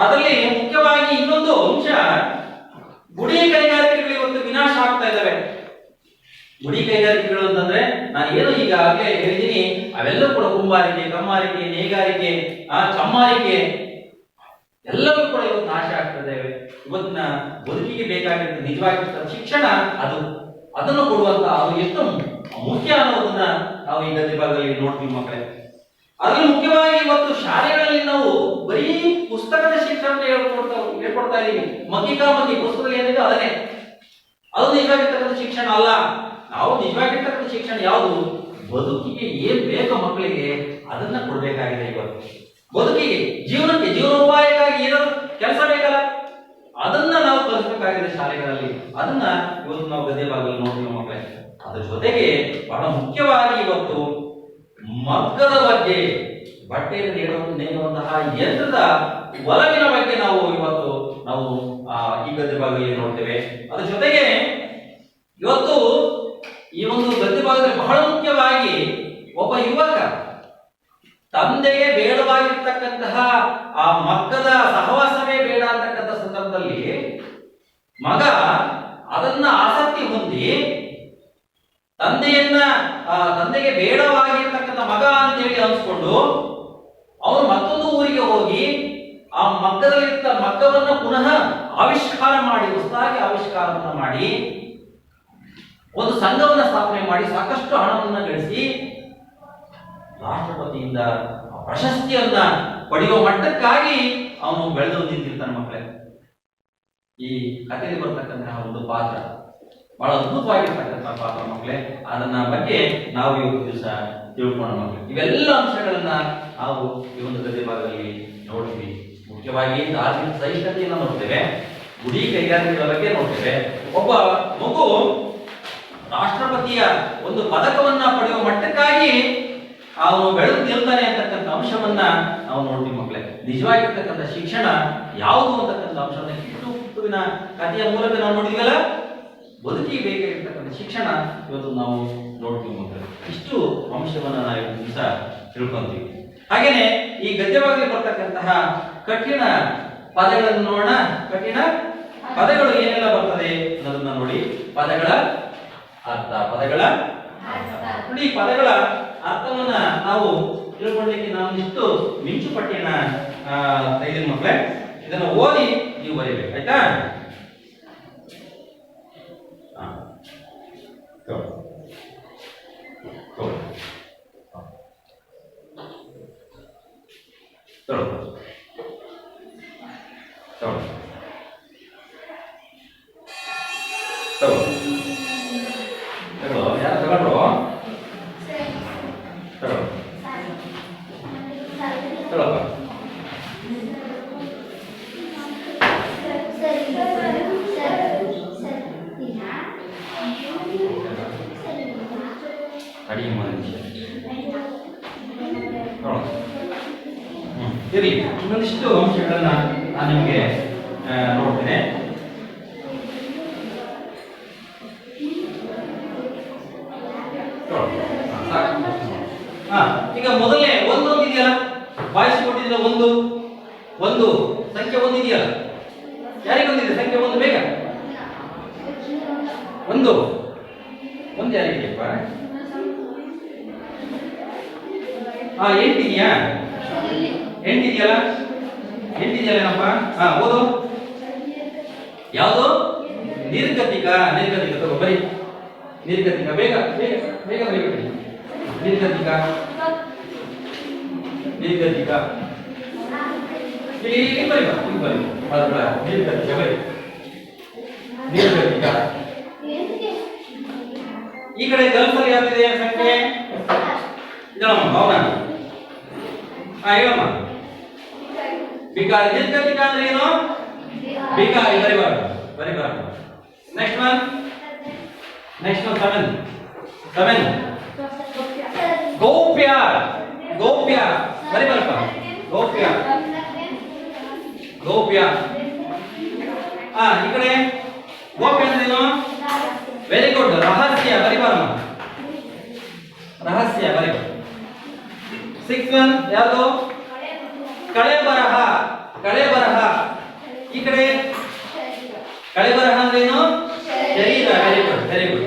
ಅದರಲ್ಲಿ ಮುಖ್ಯವಾಗಿ ಇನ್ನೊಂದು ಅಂಶ, ಗುಡಿ ಕೈಗಾರಿಕೆಗಳು ಇವತ್ತು ವಿನಾಶ ಆಗ್ತಾ ಇದ್ದಾವೆ. ಗುಡಿ ಕೈಗಾರಿಕೆಗಳು ಅಂತಂದ್ರೆ ನಾನು ಏನು ಈಗಾಗಲೇ ಹೇಳಿದ್ದೀನಿ, ಅವೆಲ್ಲವೂ ಕೂಡ ಕುಂಬಾರಿಕೆ, ಕಮ್ಮಾರಿಕೆ, ನೇಗಾರಿಕೆ, ಚಮ್ಮಾರಿಕೆ ಎಲ್ಲವೂ ಕೂಡ ಇವತ್ತು ನಾಶ ಆಗ್ತದೆ. ಇವತ್ತಿನ ಬದುಕಿಗೆ ಬೇಕಾಗಿರುವ ನಿಜವಾಗಿರ್ತಕ್ಕಂಥ ಶಿಕ್ಷಣ ಅದನ್ನು ಕೊಡುವಂತ ಅದು ಎಷ್ಟು ಮುಖ್ಯ ಅನ್ನೋದನ್ನ ನಾವು ಈ ಗದ್ಯ ಭಾಗದಲ್ಲಿ ನೋಡ್ತೀವಿ ಮಕ್ಕಳೇ. ಅದರಲ್ಲಿ ಮುಖ್ಯವಾಗಿ ಇವತ್ತು ಶಾಲೆಗಳಲ್ಲಿ ನಾವು ಬರೀ ಪುಸ್ತಕದ ಶಿಕ್ಷಣ ಹೇಳ್ಕೊಡ್ತಾ ಇದೀವಿ. ಮಗ್ಗಿ ಪುಸ್ತಕದಲ್ಲಿ ಏನಿದೆ ಅದನ್ನೇ, ಅದು ನಿಜವಾಗಿರ್ತಕ್ಕಂಥ ಶಿಕ್ಷಣ ಅಲ್ಲ. ನಾವು ನಿಜವಾಗಿರ್ತಕ್ಕಂಥ ಶಿಕ್ಷಣ ಯಾವುದು? ಬದುಕಿಗೆ ಏನ್ ಬೇಕೋ ಮಕ್ಕಳಿಗೆ ಅದನ್ನ ಕೊಡ್ಬೇಕಾಗಿದೆ. ಇವತ್ತು ಬದುಕಿಗೆ, ಜೀವನಕ್ಕೆ, ಜೀವನೋಪಾಯಕ್ಕಾಗಿ ಏನಾದ್ರು ಕೆಲಸ ಬೇಕಲ್ಲ, ಅದನ್ನ ನಾವು ಕಲಿಸಬೇಕಾಗಿದೆ ಶಾಲೆಗಳಲ್ಲಿ. ಅದನ್ನ ಇವತ್ತು ನಾವು ಗದ್ಯ ಭಾಗದಲ್ಲಿ ನೋಡ್ತೀವಿ ಮಕ್ಕಳೇ. ಅದ್ರ ಜೊತೆಗೆ ಬಹಳ ಮುಖ್ಯವಾಗಿ ಇವತ್ತು ಮಗ್ಗದ ಬಗ್ಗೆ, ಬಟ್ಟೆಯನ್ನು ನೇಯುವಂತಹ ಯಂತ್ರದ ಒಲವಿನ ಬಗ್ಗೆ ನಾವು ಇವತ್ತು ಈ ಗದ್ಯ ಭಾಗದಲ್ಲಿ ನೋಡ್ತೇವೆ. ಅದ್ರ ಜೊತೆಗೆ ಇವತ್ತು ಈ ಒಂದು ಗದ್ಯ ಭಾಗದಲ್ಲಿ ಬಹಳ ಮುಖ್ಯವಾಗಿ ಒಬ್ಬ ಯುವಕ ತಂದೆಗೆ ಬೇಡವಾಗಿರ್ತಕ್ಕಂತಹ ಆ ಮಗ್ಗದ ಸಹವಾಸವೇ ಬೇಡ ಅಂತಕ್ಕಂಥ ಸಂದರ್ಭದಲ್ಲಿ ಮಗ ಅದನ್ನ ಆಸಕ್ತಿ ಹೊಂದಿ ತಂದೆಗೆ ಬೇಡವಾಗಿರ್ತಕ್ಕಂಥ ಮಗ ಅಂತ ಹೇಳಿ ಅನ್ಸ್ಕೊಂಡು ಅವನು ಮತ್ತೊಂದು ಊರಿಗೆ ಹೋಗಿ ಆ ಮಗ್ಗವನ್ನ ಪುನಃ ಆವಿಷ್ಕಾರ ಮಾಡಿ, ಹೊಸದಾಗಿ ಆವಿಷ್ಕಾರವನ್ನ ಮಾಡಿ ಒಂದು ಸಂಘವನ್ನ ಸ್ಥಾಪನೆ ಮಾಡಿ ಸಾಕಷ್ಟು ಹಣವನ್ನ ಗಳಿಸಿ ರಾಷ್ಟ್ರಪತಿಯಿಂದ ಪ್ರಶಸ್ತಿಯನ್ನ ಪಡೆಯುವ ಮಟ್ಟಕ್ಕಾಗಿ ಅವನು ಬೆಳೆದು ನಿಂತಿರ್ತಾನೆ ಮಕ್ಕಳೇ. ಈ ಕಥೆಯಲ್ಲಿ ಬರ್ತಕ್ಕಂತಹ ಒಂದು ಪಾತ್ರ ಬಹಳ ಅದ್ಭುತವಾಗಿರ್ತಕ್ಕಂತಹ ಪಾತ್ರ ಮಕ್ಕಳೇ. ಅದನ್ನ ಬಗ್ಗೆ ನಾವು ಇವತ್ತು ದಿವಸ ತಿಳ್ಕೊಂಡ ಮಕ್ಕಳು. ಇವೆಲ್ಲ ಅಂಶಗಳನ್ನ ನಾವು ಈ ಒಂದು ಗದ್ಯ ಭಾಗದಲ್ಲಿ ನೋಡ್ತೀವಿ. ಮುಖ್ಯವಾಗಿ ಧಾರ್ಮಿಕ ಸಹಿಷ್ಣುತೆಯನ್ನು ನೋಡ್ತೇವೆ, ಗುಡಿ ಕೈಗಾರಿಕೆಗಳ ಬಗ್ಗೆ ನೋಡ್ತೇವೆ. ಒಬ್ಬ ಮಗು ರಾಷ್ಟ್ರಪತಿಯ ಒಂದು ಪದಕವನ್ನ ಪಡೆಯುವ ಮಟ್ಟಕ್ಕಾಗಿ ಅವನು ಬೆಳೆದು ನಿಲ್ತಾನೆ ಅಂತಕ್ಕಂಥ ಅಂಶವನ್ನ ನಾವು ನೋಡ್ತೀವಿ ಮಕ್ಕಳೇ. ನಿಜವಾಗಿರ್ತಕ್ಕಂಥ ಶಿಕ್ಷಣ ಯಾವುದು ಅಂತಕ್ಕಂಥ ಅಂಶವನ್ನ ಕಿತ್ತುವಿನ ಕಥೆಯ ಮೂಲಕ ನಾವು ನೋಡಿದ್ವಲ್ಲ. ಬದುಕಿಗೆ ಬೇಕಾಗಿರ್ತಕ್ಕಂಥ ಶಿಕ್ಷಣ ಇವತ್ತು ನಾವು ನೋಡ್ತೀವಿ ಮಕ್ಕಳೇ. ಇಷ್ಟು ಅಂಶವನ್ನ ನಾವು ಇವತ್ತು ದಿವಸ ತಿಳ್ಕೊಂತೀವಿ. ಹಾಗೇನೆ ಈ ಗದ್ಯವಾಗಿ ಬರ್ತಕ್ಕಂತಹ ಕಠಿಣ ಪದಗಳನ್ನು ನೋಡೋಣ. ಕಠಿಣ ಪದಗಳು ಏನೆಲ್ಲ ಬರ್ತದೆ ಅನ್ನೋದನ್ನ ನೋಡಿ. ಪದಗಳ ಅರ್ಥ, ಪದಗಳ ನೋಡಿ. ಪದಗಳ ಅರ್ಥವನ್ನ ನಾವು ತಿಳ್ಕೊಳ್ಳಿಕ್ಕೆ ನಾವು ಇಷ್ಟು ಮಿಂಚು ಪಟ್ಟಿಯನ್ನ ತೆಗೆದಿನ ಮಕ್ಕಳೇ. ಇದನ್ನ ಓದಿ ನೀವು ಬರೀಬೇಕು, ಆಯ್ತಾ? ಯಾರು ತಗೊಂಡ್ರು? ಅಡಿಗೆ ಇರಲಿ. ಇನ್ನೊಂದಿಷ್ಟು ಅಂಶಗಳನ್ನ ನಾನು ನಿಮಗೆ ನೋಡ್ತೇನೆ. ಈಗ ಮೊದಲನೇ ಒಂದು ಇದೆಯಲ್ಲ, ಬಾಯಿಸಿಕೊಟ್ಟಿದ್ದ ಒಂದು ಒಂದು ಸಂಖ್ಯೆ ಒಂದು ಇದೆಯಲ್ಲ, ಯಾರಿಗೊಂದಿದೆ ಸಂಖ್ಯೆ ಒಂದು? ಬೇಗ ಒಂದು ಒಂದು ಯಾರಿಗೆಪ್ಪ? ಎಂಟಿದೆಯಾ? ಎಂಟಿದೆಯಲ್ಲ, ಎಂಟಿದೆಯಲ್ಲೇನಪ್ಪ? ಓದು. ಯಾವುದು? ನಿರ್ಗತಿಕ. ನಿರ್ಗತಿಕ ತಗೋ ಬರಿ. ನಿರ್ಗತಿಕ ಬೇಗ ಬೇಗ ಬೇಗ ಬರೀಬೇಕು. ನಿರ್ಗತಿಕ ನಿರ್ಗತಿಕ ಇಲ್ಲಿ ಬರಿ ಬರಿ ನಿರ್ಗತಿಕ ಬರಿ. ನಿರ್ಗತಿಕ. ಈ ಕಡೆ ಗಲ್ಫಲ್ಲಿ ಯಾವ್ದಿದೆ ಸಂಖ್ಯೆ? ಹೇಳಮ್ಮ ಭಾವನಾ. ಹೇಳಮ್ಮ. ಬಿಕಾರಿ. ನಿರ್ಗತಿಕ ಅಂದ್ರೆ ಏನು? ಬಿಕಾರಿ. ಬರಿಬಾರ್ದು ಬರಿಬಾರ್ದು. Next one. Next one 7. 7 ಗೌಪ್ಯ. ಗೌಪ್ಯ ಬರಿಬಾರಪ್ಪ. ಗೌಪ್ಯ ಗೌಪ್ಯ. ಈ ಕಡೆ ಗೋಪ್ಯ ಅಂದ್ರೆ ಏನು? Very good. ರಹಸ್ಯ ಬರಿಬಾರಮ್ಮ. ರಹಸ್ಯ ಬರಿಬಾರ. 6 1 ಯಾವುದು? ಕಳೆ ಬರಹ. ಕಳೆ ಬರಹ. ಈ ಕಡೆ ಕಳೆ ಬರಹ ಅಂದ್ರೆ ಏನು? ಶರೀರ. Very good very good.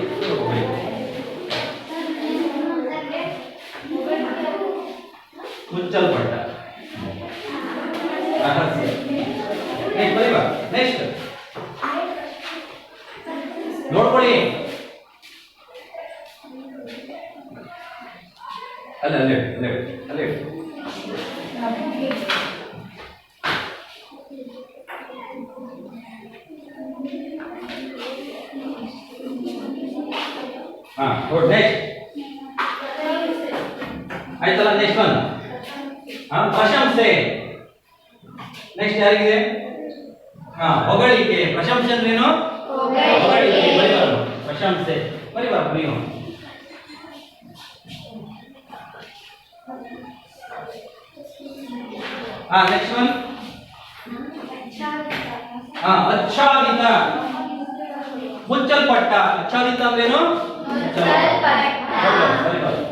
ಮುಚ್ಚಲ್ಪಟ್ಟ. ರಹಸ್ಯ. ನೆಕ್ಸ್ಟ್ ಬರಿಬಾ. ನೆಕ್ಸ್ಟ್ ನೋಡ್ಕೊಳ್ಳಿ. ಅಲ್ಲೇ ಅಲ್ಲೇ ಅಲ್ಲೇ ಅಲ್ಲೇ ಗುಡ್. ನೆಕ್ಸ್ಟ್ ಆಯ್ತಲ್ಲ. ನೆಕ್ಸ್ಟ್ ಒನ್ ಪ್ರಶಂಸೆ. ನೆಕ್ಸ್ಟ್ ಯಾರಿಗಿದೆ? ಹೊಗಳಿಕೆ. ಪ್ರಶಂಸೆ ಅಂದ್ರೇನು? ಹೊಗಳಿಕೆ. ಬರಿಬಾರ್ದು. ಪ್ರಶಂಸೆ ಬರಿಬಾರ್ದು ನೀವು. Next one ಆಚ್ಛಾದಿತ. ಮುಚ್ಚಲ್ಪಟ್ಟ. ಆಚ್ಛಾದಿತ ಅಂದ್ರೇನು? ಬರಿಬಾರ್ದು.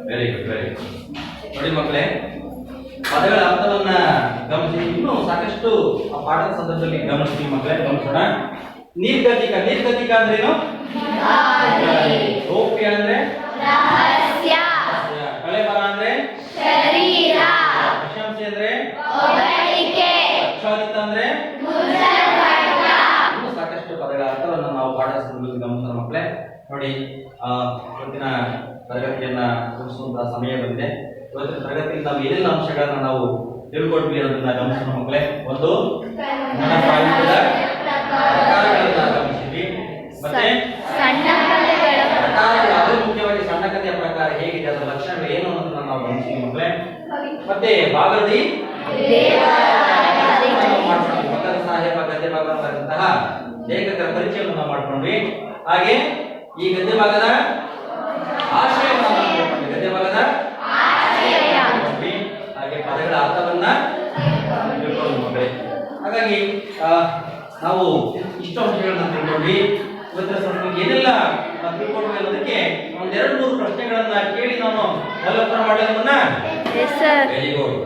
Very good very good. ನೋಡಿ ಮಕ್ಕಳೇ, ಪದಗಳ ಅರ್ಥವನ್ನ ಗಮನಿಸಿ. ಇನ್ನೂ ಸಾಕಷ್ಟು ಆ ಪಾಠದ ಸಂದರ್ಭದಲ್ಲಿ ಗಮನಿಸ್ತೀವಿ ಮಕ್ಕಳೇ. ಗಮನಿಸೋಣ. ನಿರ್ಗತಿಕ. ನಿರ್ಗತಿಕ ಅಂದ್ರೇನು? ಗೌಪ್ಯ ಅಂದ್ರೆ ರಹಸ್ಯ. ಕಳೆಬರ ಅಂದ್ರೆ ಶರೀರ. ಪ್ರಶಂಸೆ ಅಂದ್ರೆ ಹೊಗಳಿಕೆ. ಆಚ್ಛಾದಿತ ಅಂದ್ರೆ ಮುಚ್ಚಲ್ಪಟ್ಟ. ಇನ್ನೂ ಸಾಕಷ್ಟು ಪದಗಳ ಅರ್ಥವನ್ನು ನಾವು ಪಾಠದ ಸಂದರ್ಭದಲ್ಲಿ ಗಮನಿಸೋಣ ಮಕ್ಕಳೇ. ನೋಡಿ ಇವತ್ತಿನ ಬಂದಿದೆ. ಇವತ್ತಿನ ತರಗತಿಯಲ್ಲಿ ನಾವು ಏನೆಲ್ಲ ಅಂಶಗಳನ್ನ ನಾವು ತಿಳ್ಕೊಟ್ವಿ ಅನ್ನೋದನ್ನ ಗಮನಿಸೋಣ ಮಕ್ಕಳೇ. ಒಂದು ಕನ್ನಡ ಸಾಹಿತ್ಯದ ಪ್ರಕಾರಗಳನ್ನ ಗಮನಿಸಿದ್ವಿ. ಮತ್ತೆ ಸಣ್ಣ ಕಥೆಗಳ ಪ್ರಕಾರಗಳು, ಅದು ಮುಖ್ಯವಾಗಿ ಸಣ್ಣ ಕಥೆಯ ಪ್ರಕಾರ ಹೇಗಿದೆ, ಅದರ ಲಕ್ಷಣಗಳು ಏನು ಅನ್ನೋದನ್ನ ನಾವು ಗಮನಿಸಿದ್ವಿ ಮಕ್ಕಳೇ. ಮತ್ತೆ ಭಾಗವತಿ ಮಕ್ಕಳ ಸಾಹೇಬ ಗದ್ಯ ಭಾಗದಂತಹ ಲೇಖಕರ ಪರಿಚಯವನ್ನು ನಾವು ಮಾಡ್ಕೊಂಡ್ವಿ. ಹಾಗೆ ಈ ಗದ್ಯ ಭಾಗದ ಆಶಯವನ್ನು ನಾವು ತಿಳ್ಕೊಂಡ್ವಿ. ಗದ್ಯ ಭಾಗದ ತಿಳ್ಕೊಂಡ್ವಿ. ಹಾಗೆ ಪದಗಳ ಅರ್ಥವನ್ನ ತಿಳ್ಕೊಂಡ್ವಿ ಮಕ್ಕಳೇ. ಹಾಗಾಗಿ ನಾವು ಇಷ್ಟು ಅಂಶಗಳನ್ನ ತಿಳ್ಕೊಂಡ್ವಿ. ಇವತ್ತಿನ ಸಮಯಕ್ಕೆ ಏನೆಲ್ಲ ತಿಳ್ಕೊಂಡ್ವಿ ಅನ್ನೋದಕ್ಕೆ ಒಂದೆರಡು ಮೂರು ಪ್ರಶ್ನೆಗಳನ್ನ ಕೇಳಿ ನಾನು ಮೌಲ್ಯಮಾಪನ ಮಾಡೋದನ್ನ ವೆರಿ ಗುಡ್.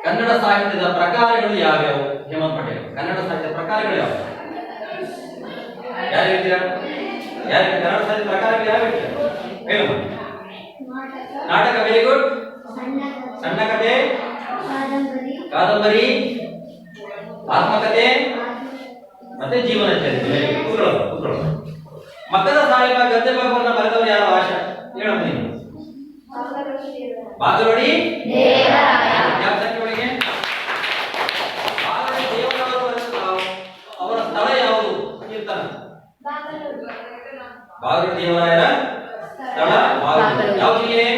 ಕನ್ನಡ ಸಾಹಿತ್ಯದ ಪ್ರಕಾರಗಳು ಯಾವ್ಯಾವು? ಹೇಮಂತ್ ಪಟೇಲ್, ಕನ್ನಡ ಸಾಹಿತ್ಯದ ಪ್ರಕಾರಗಳು ಯಾವ್ಯಾವು? ಯಾರು ಹೇಳ್ತೀರಾ? ಯಾರು ಕನ್ನಡ ಸಾಹಿತ್ಯ ಪ್ರಕಾರಗಳು ಯಾವ ಹೇಳ್ತೀರಾ? ಹೇಳು. ನಾಟಕ ವೆರಿ ಗುಡ್. ಸಣ್ಣ ಕಥೆ, ಕಾದಂಬರಿ, ಆತ್ಮಕಥೆ ಮತ್ತೆ ಜೀವನ ಚರಿತ್ರೆ. ಮಕ್ಕಳ ಸಾಹಿಬ ಗದ್ಯ ಭಾಗವನ್ನ ಬರೆದವರು ಯಾರು? ಆಶಾ, ಹೇಳಮ್ಮ ನೀನು. ಬಾಗಲೋಡಿ ಯಾವ ಸಂಖ್ಯೆ ಒಳಗೆ? ಬಾಗಲೋಡಿ ದೇವರವರು ಅವರ ಸ್ಥಳ ಯಾವುದು? ಕೀರ್ತನ. ಬಾಗಲೋಡಿ ದೇವರಾಯರ ಸ್ಥಳ ಬಾಗಲೋಡಿ. ಯಾವ ಜಿಲ್ಲೆ?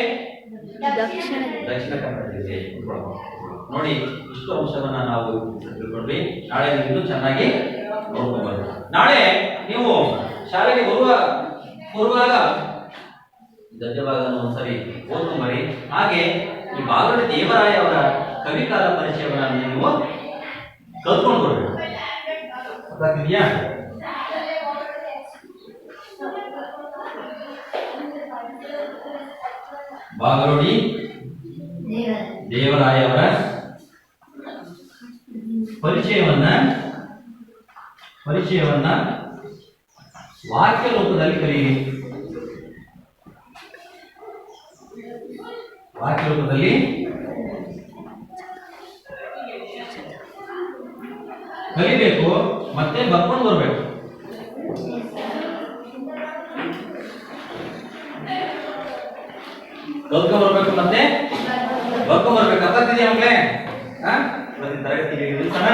ದಕ್ಷಿಣ ಕನ್ನಡ ಜಿಲ್ಲೆ. ನೋಡಿ, ಇಷ್ಟು ಅಂಶವನ್ನ ನಾವು ತಿಳ್ಕೊಂಡ್ವಿ. ನಾಳೆ ನೀವು ಇನ್ನೂ ಚೆನ್ನಾಗಿ ನೋಡ್ಕೊಬಹುದು. ನಾಳೆ ನೀವು ಶಾಲೆಗೆ ಬರುವಾಗ ಗದ್ಯ ಭಾಗವನ್ನು ಒಂದ್ಸರಿ ಓದ್ಕೊಂಬರಿ. ಹಾಗೆ ಈ ಬಾಗಲೋಡಿ ದೇವರಾಯ ಅವರ ಕವಿಕಾಲ ಪರಿಚಯವನ್ನ ನೀವು ಕಲ್ತ್ಕೊಂಡು ಬರ್ಬೇಕು. ಗೊತ್ತಾಗ್ತಿದ್ಯಾ? ಬಾಗಲೋಡಿ ದೇವರಾಯ ಅವರ ಪರಿಚಯವನ್ನ ವಾಕ್ಯ ರೂಪದಲ್ಲಿ ಕಲಿಯಿರಿ. ವಾಕ್ಯ ರೂಪದಲ್ಲಿ ಕಲಿಬೇಕು, ಮತ್ತೆ ಬರ್ಕೊಂಡು ಬರ್ಬೇಕು. ಕಲ್ತ್ಕೊಂಡ್ ಬರ್ಬೇಕು ಮತ್ತೆ ಬರ್ಕೊಂಡ್ ಬರ್ಬೇಕು. ಅರ್ಥ ಆಗ್ತಿದೆಯಾ ಮಕ್ಕಳೇ? ತರಗತಿಗೆ ನಿಲ್ಸೋಣ.